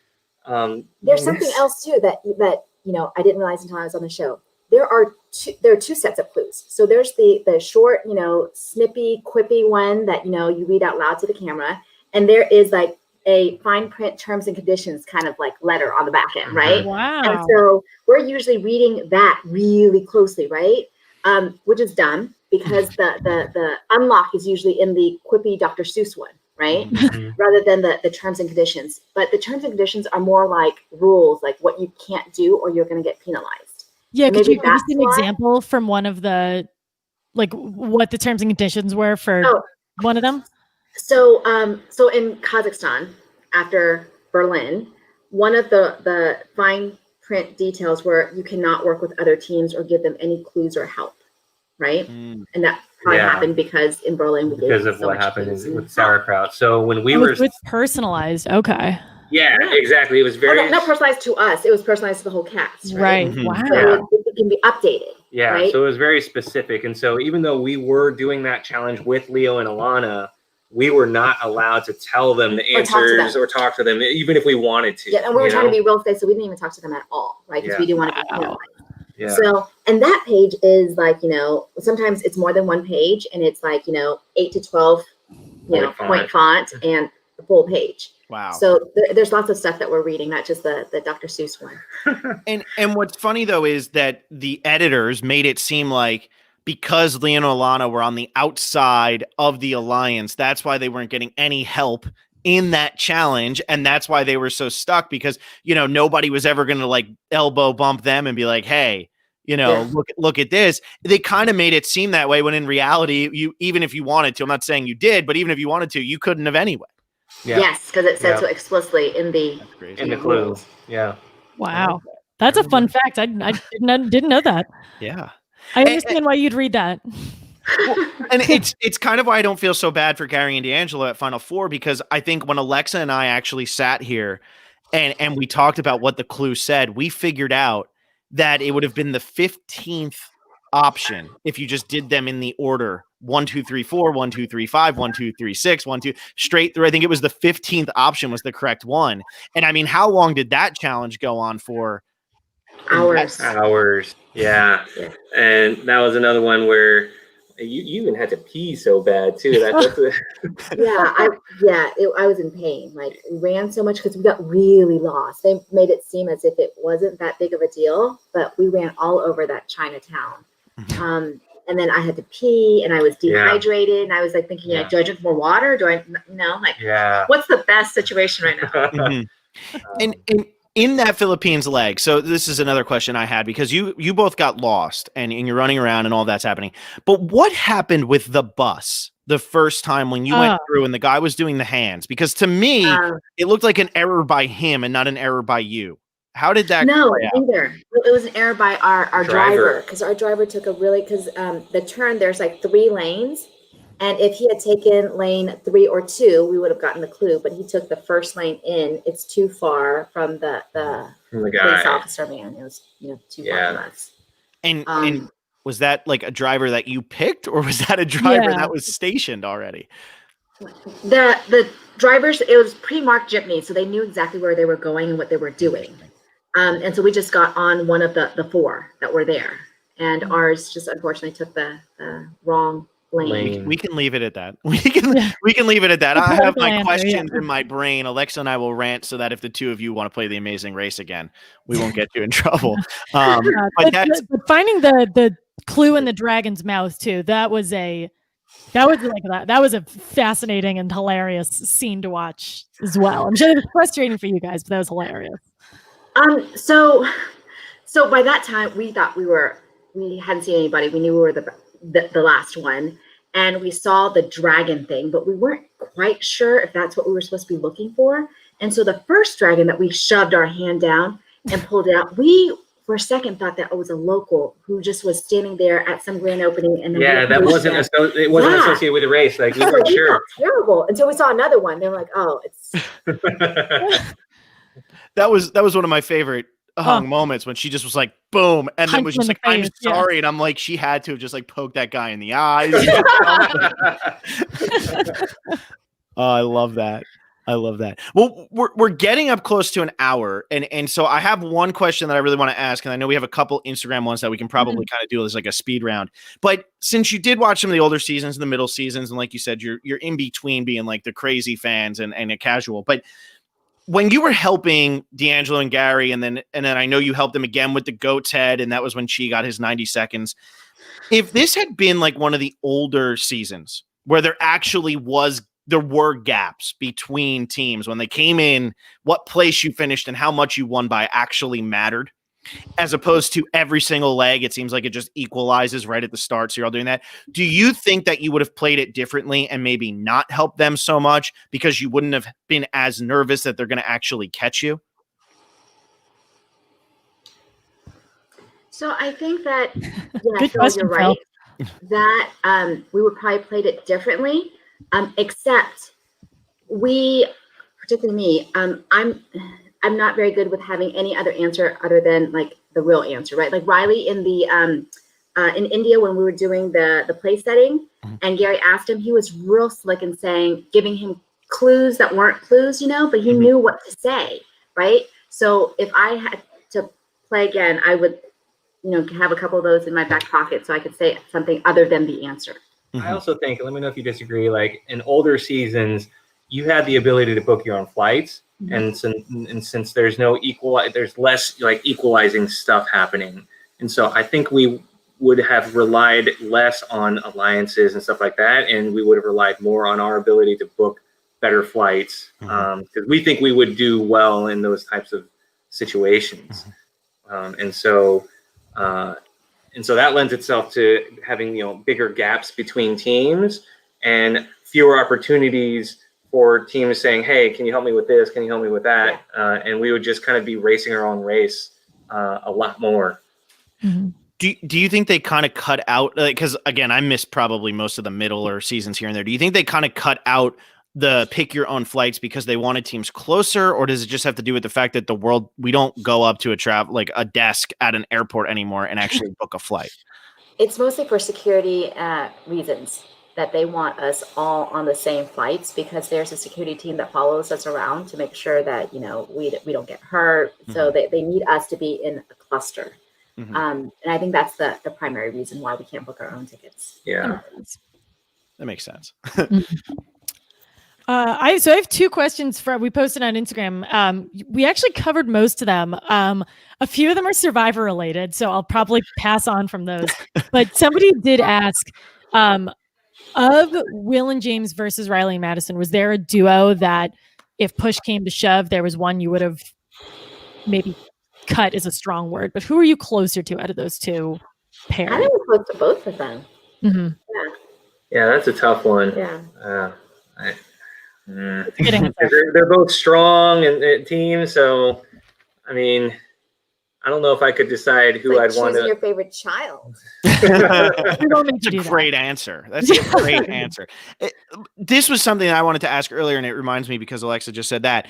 there's something else too that I didn't realize until I was on the show. There are two sets of clues. So there's the short, snippy, quippy one that you read out loud to the camera, and there is like a fine print terms and conditions kind of like letter on the back end, right? Wow. And so we're usually reading that really closely, right? Which is dumb because the unlock is usually in the quippy Dr. Seuss one, right? Rather than the terms and conditions. But the terms and conditions are more like rules, like what you can't do or you're going to get penalized. Yeah, and could you give us an example from one of the, like what the terms and conditions were for one of them? So in Kazakhstan, after Berlin, one of the fine print details were you cannot work with other teams or give them any clues or help, right? And that probably happened because in Berlin because of what happened with sauerkraut. So when we were personalized, okay. Yeah, exactly. It was very not personalized to us. It was personalized to the whole cast, right? Wow. So it can be updated. Yeah. Right? So it was very specific. And so even though we were doing that challenge with Leo and Alana, we were not allowed to tell them the answers or talk to them, even if we wanted to. Yeah, and we were trying to be real safe, so we didn't even talk to them at all, right? Because we didn't want to be penalized. Yeah. So, and that page is like, sometimes it's more than one page, and it's like, 8 to 12, point font and the full page. Wow. So there's lots of stuff that we're reading, not just the Dr. Seuss one. And what's funny though is that the editors made it seem like because Leon and Alana were on the outside of the alliance, that's why they weren't getting any help in that challenge. And that's why they were so stuck, because, nobody was ever going to like elbow bump them and be like, hey, look at this. They kind of made it seem that way when in reality, even if you wanted to, I'm not saying you did, but even if you wanted to, you couldn't have anyway. Yeah. Yes, because it said so explicitly in the clue. Yeah. Wow. That's a fun fact. I didn't know that. Yeah. I understand why you'd read that. Well, and it's kind of why I don't feel so bad for Gary and D'Angelo at Final Four, because I think when Alexa and I actually sat here and we talked about what the clue said, we figured out that it would have been the 15th option if you just did them in the order 1, 2, 3, 4, 1, 2, 3, 5, 1, 2, 3, 6, 1, 2 straight through. I think it was the 15th option was the correct one. And I mean, how long did that challenge go on for? Hours. Yeah. And that was another one where you even had to pee so bad too. I was in pain. Like, we ran so much because we got really lost. They made it seem as if it wasn't that big of a deal, but we ran all over that Chinatown. And then I had to pee, and I was dehydrated, and I was like thinking, do I drink more water? Do I, what's the best situation right now? And in that Philippines leg, so this is another question I had, because you both got lost and you're running around and all that's happening. But what happened with the bus the first time when you went through and the guy was doing the hands? Because to me, it looked like an error by him and not an error by you. How did that No, play out? neither. It was an error by our driver, because our driver took the turn, there's like 3 lanes. And if he had taken lane 3 or 2, we would have gotten the clue. But he took the first lane in. It's too far from the police officer man. It was too far from us. And was that like a driver that you picked, or was that a driver that was stationed already? The drivers, it was pre-marked jeepney, so they knew exactly where they were going and what they were doing. And so we just got on one of the 4 that were there, and ours just unfortunately took the wrong lane. We can leave it at that. We can leave it at that. I have my questions in my brain. Alexa and I will rant so that if the two of you want to play The Amazing Race again, we won't get you in trouble. But finding the clue in the dragon's mouth too, that was a fascinating and hilarious scene to watch as well. I'm sure it was frustrating for you guys, but that was hilarious. So by that time we thought we hadn't seen anybody. We knew we were the last one, and we saw the dragon thing, but we weren't quite sure if that's what we were supposed to be looking for. And so the first dragon that we shoved our hand down and pulled it out, we for a second thought that it was a local who just was standing there at some grand opening. And then that wasn't associated with the race. Like, we weren't sure. Terrible until we saw another one. They were like, oh, it's that was one of my favorite Hung moments, when she just was like, boom, and then was just like, I'm sorry, and I'm like, she had to have just like poked that guy in the eyes. I love that. Well, we're getting up close to an hour, and so I have one question that I really want to ask, and I know we have a couple Instagram ones that we can probably kind of do as like a speed round. But since you did watch some of the older seasons and the middle seasons, and like you said, you're in between being like the crazy fans and a casual, but when you were helping D'Angelo and Gary, and then I know you helped them again with the goat's head, and that was when Chee got his 90 seconds. If this had been like one of the older seasons where there were gaps between teams when they came in, what place you finished and how much you won by actually mattered, as opposed to every single leg, it seems like it just equalizes right at the start. So you're all doing that. Do you think that you would have played it differently and maybe not helped them so much because you wouldn't have been as nervous that they're going to actually catch you? So I think that, Question, you're right, that we would probably played it differently, except particularly me, I'm not very good with having any other answer other than like the real answer, right? Like Riley in in India, when we were doing the play setting, and Gary asked him, he was real slick in giving him clues that weren't clues, but he knew what to say, right? So if I had to play again, I would, have a couple of those in my back pocket so I could say something other than the answer. I also think, let me know if you disagree, like in older seasons, you had the ability to book your own flights. And since there's there's less like equalizing stuff happening. And so I think we would have relied less on alliances and stuff like that, and we would have relied more on our ability to book better flights, because we think we would do well in those types of situations. And so that lends itself to having, you know, bigger gaps between teams and fewer opportunities for teams saying, hey, can you help me with this? Can you help me with that? And we would just kind of be racing our own race a lot more. Do you think they kind of cut out, because again, I missed probably most of the middle or seasons here and there. Do you think they kind of cut out the pick your own flights because they wanted teams closer, or does it just have to do with the fact that we don't go up to a desk at an airport anymore and actually book a flight? It's mostly for security reasons that they want us all on the same flights, because there's a security team that follows us around to make sure that, you know, we don't get hurt. So they need us to be in a cluster. And I think that's the primary reason why we can't book our own tickets. Yeah, that makes sense. I have two questions we posted on Instagram. We actually covered most of them. A few of them are Survivor related, so I'll probably pass on from those. But somebody did ask, of Will and James versus Riley and Madison, was there a duo that if push came to shove, there was one you would have maybe cut is a strong word, but who are you closer to out of those two pairs? I think we're close to both of them. Yeah, that's a tough one. Yeah. They're both strong and teams, so I mean, I don't know if I could decide who I'd want to. Your favorite child. That's a great answer. That's a great answer. This was something I wanted to ask earlier, and it reminds me because Alexa just said that.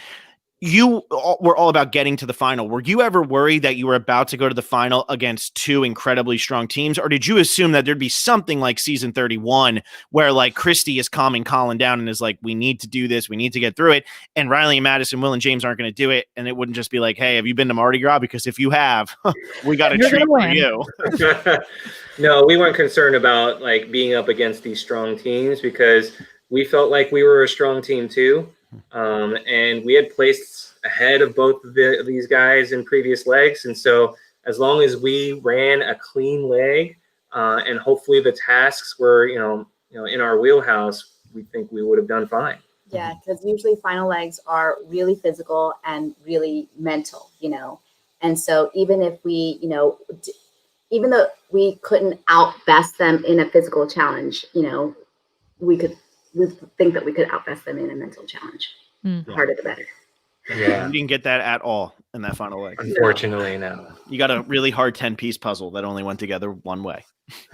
You were all about getting to the final. Were you ever worried that you were about to go to the final against two incredibly strong teams? Or did you assume that there'd be something like season 31 where like Christy is calming Colin down and is like, we need to do this. We need to get through it. And Riley and Madison, Will and James aren't going to do it. And it wouldn't just be like, hey, have you been to Mardi Gras? Because if you have, we got a treat for you. No, we weren't concerned about like being up against these strong teams because we felt like we were a strong team too. And we had placed ahead of both of these guys in previous legs. And so as long as we ran a clean leg, and hopefully the tasks were, you know, in our wheelhouse, we think we would have done fine. Yeah, because usually final legs are really physical and really mental, you know. And so even if we, you know, even though we couldn't outbest them in a physical challenge, you know, we think that we could outbest them in a mental challenge. The harder the better. Yeah. You didn't get that at all in that final leg. Unfortunately, no. You got a really hard 10-piece puzzle that only went together one way. Would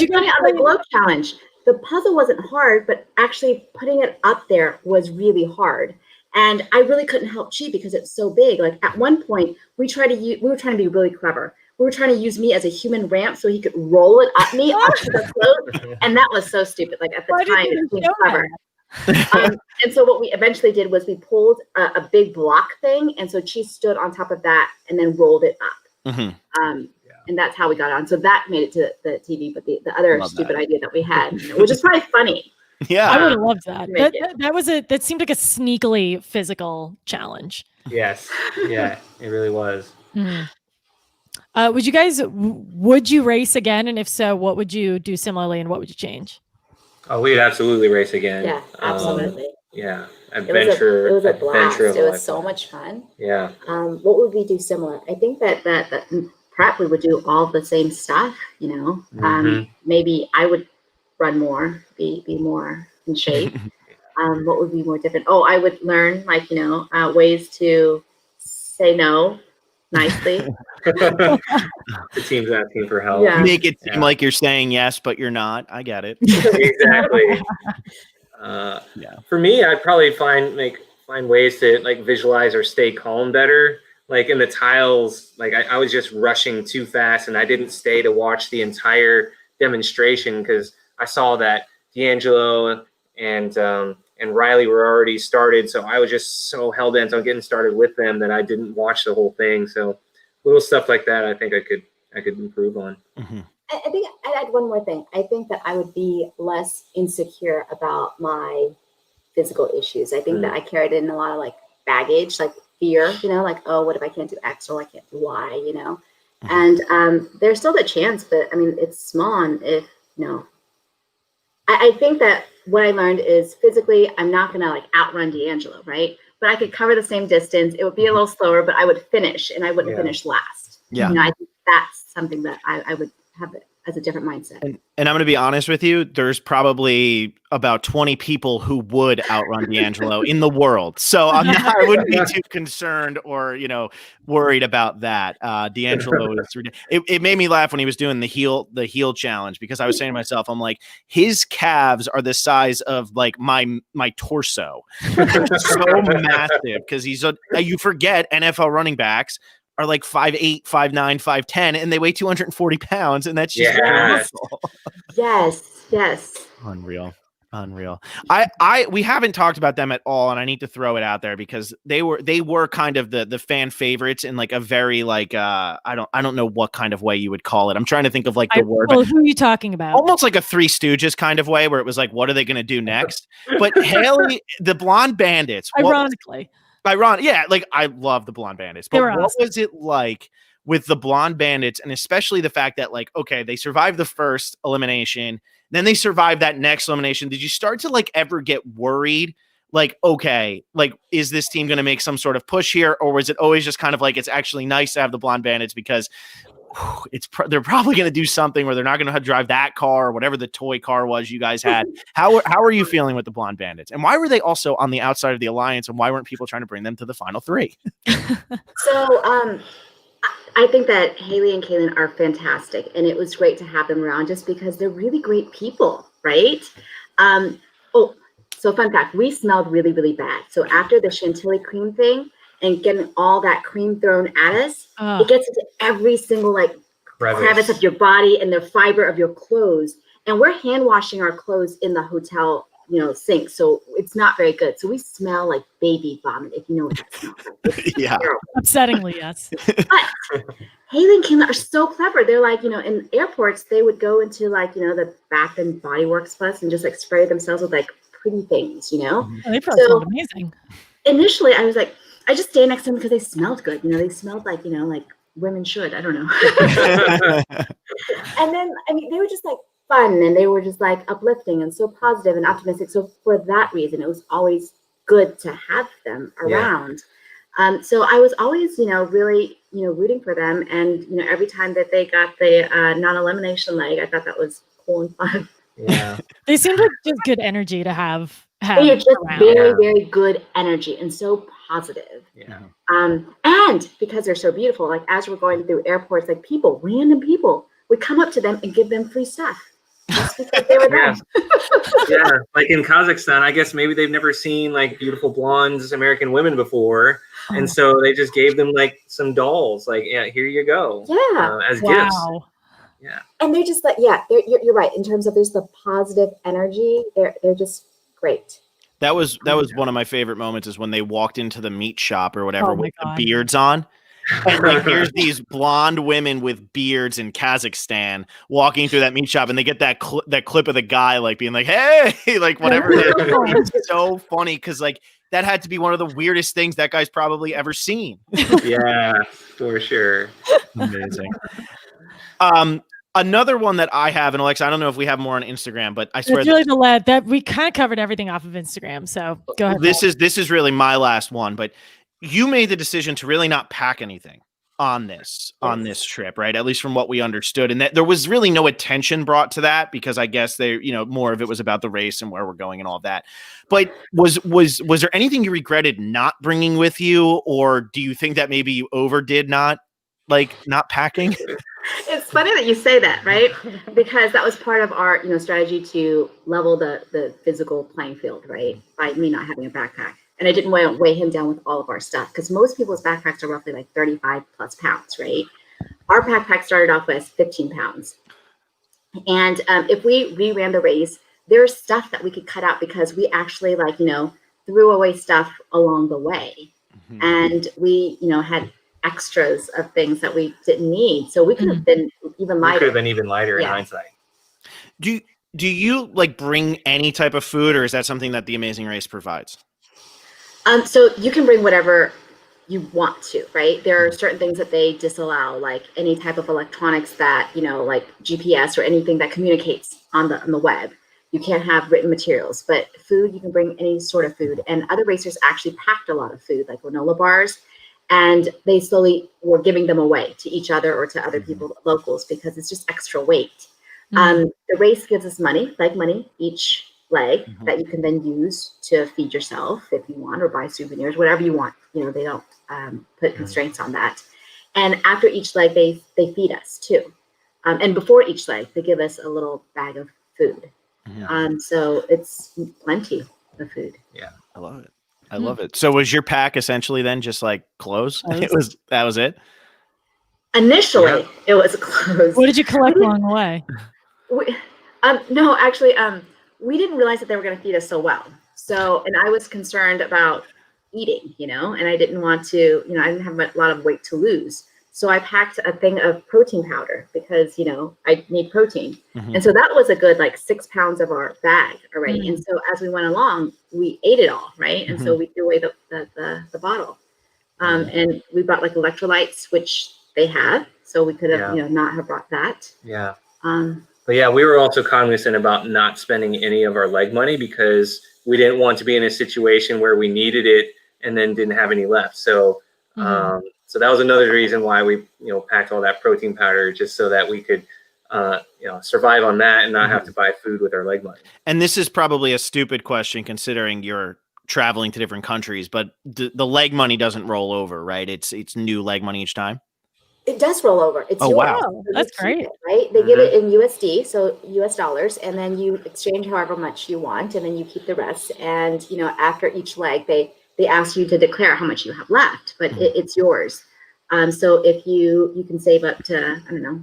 you go on the globe challenge? The puzzle wasn't hard, but actually putting it up there was really hard. And I really couldn't help Chee because it's so big. Like at one point, we were trying to be really clever. We were trying to use me as a human ramp so he could roll it up me onto the float. And that was so stupid. Like at the time, it seemed clever. And so what we eventually did was we pulled a big block thing. And so Chee stood on top of that and then rolled it up. And that's how we got on. So that made it to the TV. But the other stupid idea that we had, which is probably funny. Yeah, I would have loved that. That seemed like a sneakily physical challenge. Yes. Yeah, it really was. Would you race again? And if so, what would you do similarly and what would you change? Oh, we'd absolutely race again. Yeah, absolutely. Yeah. Adventure. It was a blast. It was so much fun. Yeah. What would we do similar? I think that prep, we would do all the same stuff, you know. Maybe I would run more, be more in shape. What would be more different? Oh, I would learn ways to say no nicely. The team's asking for help. Yeah. Make it seem like you're saying yes, but you're not. I get it. Exactly. For me, I'd probably find ways to visualize or stay calm better. Like in the tiles, I was just rushing too fast and I didn't stay to watch the entire demonstration because I saw that D'Angelo and Riley were already started. So I was just so hell bent on getting started with them that I didn't watch the whole thing. So little stuff like that, I think I could improve on. I think I'd add one more thing. I think that I would be less insecure about my physical issues. I think that I carried in a lot of baggage. fear, like, oh, what if I can't do X or I can't do Y, and there's still the chance, but I mean, it's small. And if, I think that what I learned is physically, I'm not going to like outrun D'Angelo, right? But I could cover the same distance. It would be a little slower, but I would finish, and I wouldn't finish last. Yeah. I think that's something that I would have as a different mindset. And I'm going to be honest with you, there's probably about 20 people who would outrun D'Angelo in the world. So I wouldn't be too concerned or, worried about that. D'Angelo is it made me laugh when he was doing the heel challenge, because I was saying to myself, I'm like, his calves are the size of like my torso. They're so massive, because you forget NFL running backs are like 5'8", 5'9", 5'10", and they weigh 240 pounds, and that's just muscle. Yes. Unreal. We haven't talked about them at all, and I need to throw it out there because they were kind of the fan favorites in like a very like I don't know what kind of way you would call it. I'm trying to think of like the word. Well, who are you talking about? Almost like a Three Stooges kind of way, where it was like, what are they going to do next? But Haley, the Blonde Bandits, yeah, like I love the Blonde Bandits, but what was it like with the Blonde Bandits, and especially the fact that like, okay, they survived the first elimination, then they survived that next elimination. Did you start to like ever get worried? Like, okay, like, is this team going to make some sort of push here? Or was it always just kind of like, it's actually nice to have the Blonde Bandits because they're probably going to do something where they're not going to drive that car or whatever the toy car was you guys had. How are you feeling with the Blonde Bandits? And why were they also on the outside of the alliance? And why weren't people trying to bring them to the final three? So, I think that Haley and Kaylin are fantastic, and it was great to have them around just because they're really great people, right? So fun fact, we smelled really, really bad. So after the chantilly cream thing and getting all that cream thrown at us, it gets into every single like crevice of your body and the fiber of your clothes. And we're hand washing our clothes in the hotel, sink. So it's not very good. So we smell like baby vomit, if you know what that smells like. Yeah. Terrible. Upsettingly, yes. But Haley and Kim are so clever. They're like, in airports, they would go into like, the Bath and Body Works bus and just like spray themselves with like pretty things, Oh, they probably smelled amazing. Initially, I was like, I just stayed next to them because they smelled good. They smelled like, like women should. I don't know. And then, they were just like fun, and they were just like uplifting and so positive and optimistic. So for that reason, it was always good to have them around. So I was always, really, rooting for them. And, every time that they got the non-elimination leg, I thought that was cool and fun. Yeah. They seemed like just good energy to have They're just around. very, very good energy and so positive. Yeah. And because they're so beautiful, like as we're going through airports, like random people would come up to them and give them free stuff. Just because they were them. Yeah. Like in Kazakhstan, I guess maybe they've never seen like beautiful blondes American women before. And so they just gave them like some dolls, like, yeah, here you go. Yeah. As gifts. Yeah. And they're just like, you're right. In terms of there's the positive energy, they're just great. That was one of my favorite moments, is when they walked into the meat shop or whatever with the beards on. And like, here's these blonde women with beards in Kazakhstan walking through that meat shop, and they get that clip of the guy like being like, "Hey," like whatever it is. It's so funny because like that had to be one of the weirdest things that guy's probably ever seen. Yeah, for sure. Amazing. Another one that I have, and Alexa, I don't know if we have more on Instagram, but I swear it's really the lead that we kind of covered everything off of Instagram. So go ahead. This is really my last one, but you made the decision to really not pack anything on this trip, right? At least from what we understood, and that there was really no attention brought to that because I guess they, more of it was about the race and where we're going and all of that. But was there anything you regretted not bringing with you, or do you think that maybe you overdid not packing? It's funny that you say that, right? Because that was part of our, strategy to level the physical playing field, right? By me not having a backpack. And I didn't weigh him down with all of our stuff because most people's backpacks are roughly like 35 plus pounds, right? Our backpack started off with 15 pounds. And if we reran the race, there's stuff that we could cut out because we actually threw away stuff along the way. Mm-hmm. And we, had extras of things that we didn't need. So we could have been even lighter. We could have been even lighter in hindsight. Do you bring any type of food, or is that something that the Amazing Race provides? So you can bring whatever you want to, right? There are certain things that they disallow, like any type of electronics that, like GPS or anything that communicates on the web. You can't have written materials, but food, you can bring any sort of food. And other racers actually packed a lot of food, like granola bars, and they slowly were giving them away to each other or to other people, locals, because it's just extra weight. The race gives us money, leg money, each leg that you can then use to feed yourself if you want, or buy souvenirs, whatever you want. They don't put constraints on that. And after each leg, they feed us too. And before each leg, they give us a little bag of food. So it's plenty of food. Yeah, I love it. I love it. So was your pack essentially then just like clothes? That was it? Initially, it was clothes. What did you collect along the way? No, actually, we didn't realize that they were going to feed us so well. So, and I was concerned about eating, and I didn't want to, I didn't have a lot of weight to lose. So I packed a thing of protein powder because, I need protein. And so that was a good 6 pounds of our bag already. And so as we went along, we ate it all, right? And so we threw away the bottle. And we brought electrolytes, which they have. So we could have, not have brought that. Yeah. But yeah, we were also cognizant about not spending any of our leg money because we didn't want to be in a situation where we needed it and then didn't have any left. So, so that was another reason why we, packed all that protein powder, just so that we could, survive on that and not have to buy food with our leg money. And this is probably a stupid question considering you're traveling to different countries, but the leg money doesn't roll over, right? It's new leg money each time. It does roll over. It's yours. Wow. So That's great. Right? They give it in USD, so US dollars, and then you exchange however much you want, and then you keep the rest. And, after each leg, they ask you to declare how much you have left, but it's yours. So if you can save up to, I don't know,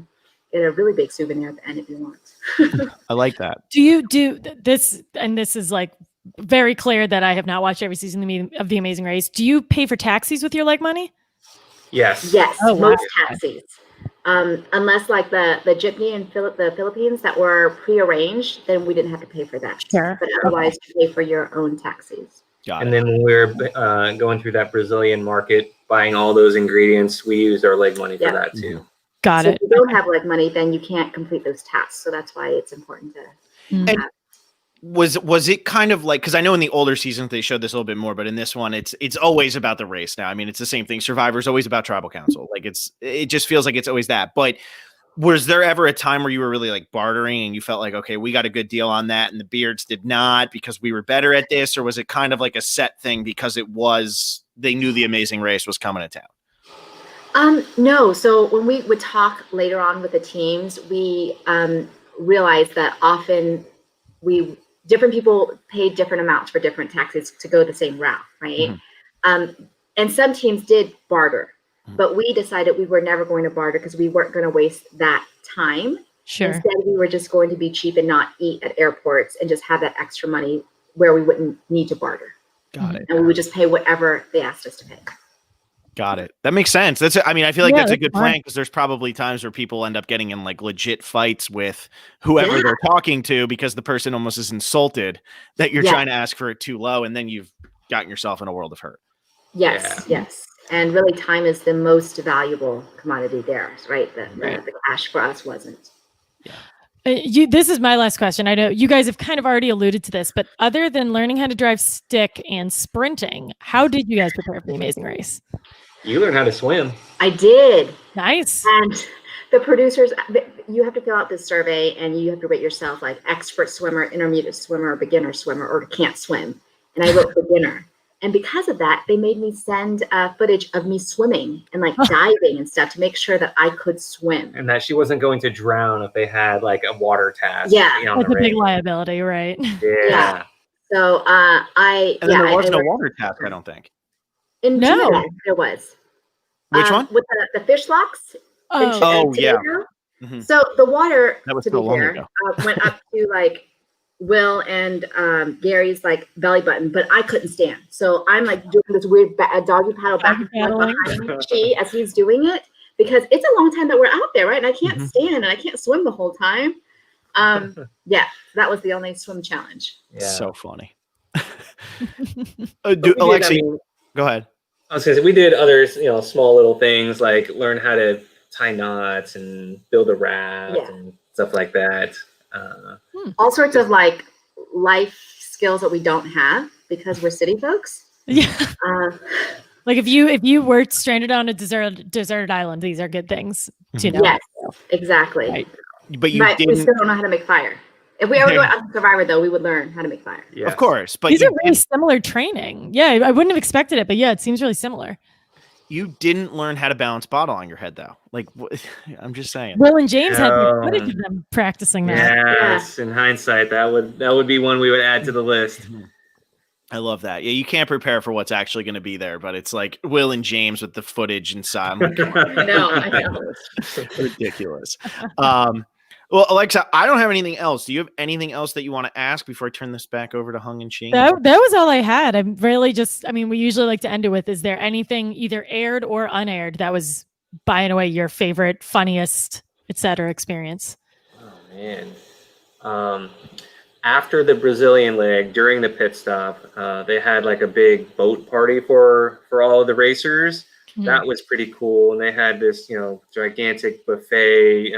get a really big souvenir at the end if you want. I like that. Do you do this? And this is very clear that I have not watched every season of The Amazing Race. Do you pay for taxis with your leg money? Yes. Yes, Oh, wow. most taxis. Unless the jitney in the Philippines that were prearranged, then we didn't have to pay for that. Sure. But otherwise, you pay for your own taxis. And then when we wwere going through that Brazilian market, buying all those ingredients, we used our leg money for that too. Got so it. If you don't have leg money, then you can't complete those tasks. So that's why it's important to have. Was it kind of because I know in the older seasons they showed this a little bit more, but in this one it's always about the race now. I mean, it's the same thing. Survivor's always about tribal council. It just feels like it's always that. But was there ever a time where you were really bartering and you felt like, okay, we got a good deal on that and the Beards did not because we were better at this? Or was it kind of like a set thing because they knew the Amazing Race was coming to town? No. So when we would talk later on with the teams, we realized that often different people paid different amounts for different taxis to go the same route, right? And some teams did barter, but we decided we were never going to barter because we weren't going to waste that time. Sure. Instead, we were just going to be cheap and not eat at airports and just have that extra money where we wouldn't need to barter. Got it. And we would just pay whatever they asked us to pay. Got it. That makes sense. I feel like that's a good fine. plan because there's probably times where people end up getting in legit fights with whoever they're talking to because the person almost is insulted that you're trying to ask for it too low, and then you've gotten yourself in a world of hurt. Yes. And really, time is the most valuable commodity there, right? The cash for us wasn't. This is my last question. I know you guys have kind of already alluded to this, but other than learning how to drive stick and sprinting, how did you guys prepare for The Amazing Race? You learned how to swim. I did. Nice. And the producers, you have to fill out this survey and you have to rate yourself expert swimmer, intermediate swimmer, beginner swimmer, or can't swim. And I wrote beginner. And because of that, they made me send footage of me swimming and diving and stuff to make sure that I could swim. And that she wasn't going to drown if they had a water task. Yeah. That's a big liability, right? Yeah. So there was no water task, I don't think. In Trinidad, there was. Which one? With the fish locks. Yeah. So the water, that was to so be long fair, ago. went up to Will and Gary's belly button, but I couldn't stand. So I'm doing this weird doggy paddle back and forth behind Chee as he's doing it because it's a long time that we're out there, right? And I can't stand and I can't swim the whole time. That was the only swim challenge. Yeah. So funny. Alexi, go ahead. I was gonna say we did other, small little things like learn how to tie knots and build a raft and stuff like that. All sorts of like life skills that we don't have because we're city folks. Yeah. Like if you were stranded on a deserted island, these are good things to know. Yes, exactly. Right. But we still don't know how to make fire. If we ever go on Survivor, though, we would learn how to make fire. Of course. But these are really similar training. Yeah, I wouldn't have expected it, but yeah, it seems really similar. You didn't learn how to balance bottle on your head, though. Like, I'm just saying. Will and James had the footage of them practicing that. Yes, in hindsight, that would be one we would add to the list. I love that. Yeah, you can't prepare for what's actually going to be there, but it's like Will and James with the footage inside. I'm like, I know. Ridiculous. Well, Alexa, I don't have anything else. Do you have anything else that you want to ask before I turn this back over to Hung Chee? That was all I had. I'm really we usually like to end it with, is there anything either aired or unaired that was by and away your favorite, funniest, etc. experience? Oh, man. After the Brazilian leg, during the pit stop, they had like a big boat party for all of the racers. That was pretty cool. And they had this, gigantic buffet,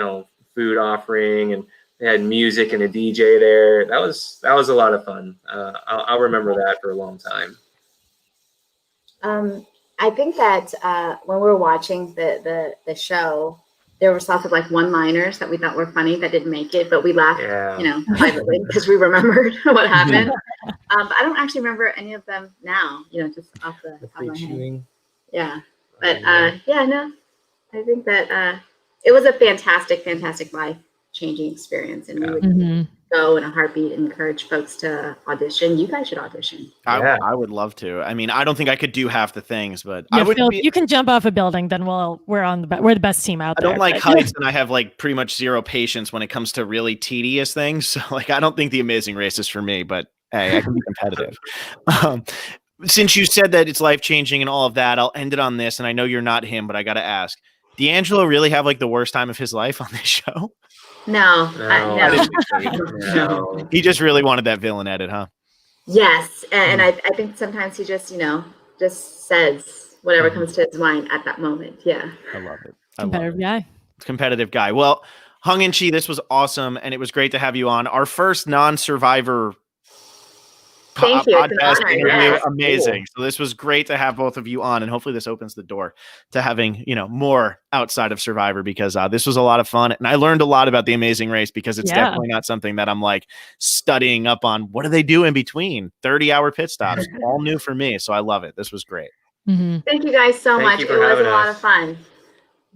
food offering, and they had music and a DJ there. That was a lot of fun. I'll remember that for a long time. I think that when we were watching the show, there were lots of like one-liners that we thought were funny that didn't make it, but we laughed, privately because we remembered what happened. But I don't actually remember any of them now, just off the top of my head. Yeah. But no, I think that it was a fantastic, fantastic life-changing experience, and we would go in a heartbeat and encourage folks to audition. You guys should audition. I would love to. I mean, I don't think I could do half the things, but I would. Phil, you can jump off a building, then we're the best team out there. I don't like heights, and I have like pretty much zero patience when it comes to really tedious things. So like, I don't think the Amazing Race is for me, but hey, I can be competitive. Since you said that it's life-changing and all of that, I'll end it on this. And I know you're not him, but I got to ask, D'Angelo really have like the worst time of his life on this show? No. No. He just really wanted that villain edit, huh? Yes. And I think sometimes he just, just says whatever comes to his mind at that moment. Yeah. I love it. Competitive guy. Well, Hung Chee, this was awesome. And it was great to have you on. Our first non-Survivor Thank you. podcast interview. Amazing. Cool. So this was great to have both of you on, and hopefully this opens the door to having, more outside of Survivor, because this was a lot of fun. And I learned a lot about the Amazing Race, because it's definitely not something that I'm like studying up on. What do they do in between 30-hour pit stops? All new for me. So I love it. This was great. Thank you guys so much. It was a lot of fun.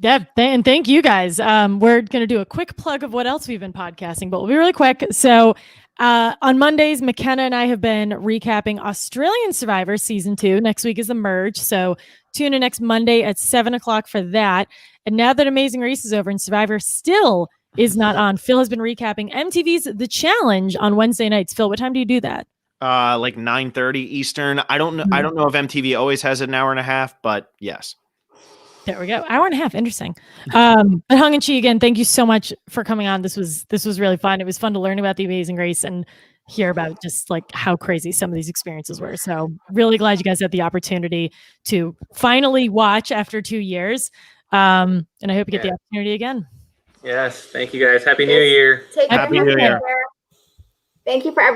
Yeah, and thank you guys. We're going to do a quick plug of what else we've been podcasting, but we'll be really quick. So on Mondays, McKenna and I have been recapping Australian Survivor Season 2. Next week is the merge. So tune in next Monday at 7:00 for that. And now that Amazing Race is over and Survivor still is not on, Phil has been recapping MTV's The Challenge on Wednesday nights. Phil, what time do you do that? Like 9:30 Eastern. I don't know. I don't know if MTV always has an hour and a half, but yes. There we go. Hour and a half. Interesting. But Hung Chee, again, thank you so much for coming on. This was really fun. It was fun to learn about the Amazing Race and hear about just like how crazy some of these experiences were. So really glad you guys had the opportunity to finally watch after 2 years. And I hope you get the opportunity again. Yes. Thank you guys. Happy New Year. Take care. Happy New Year. Thank you for everything.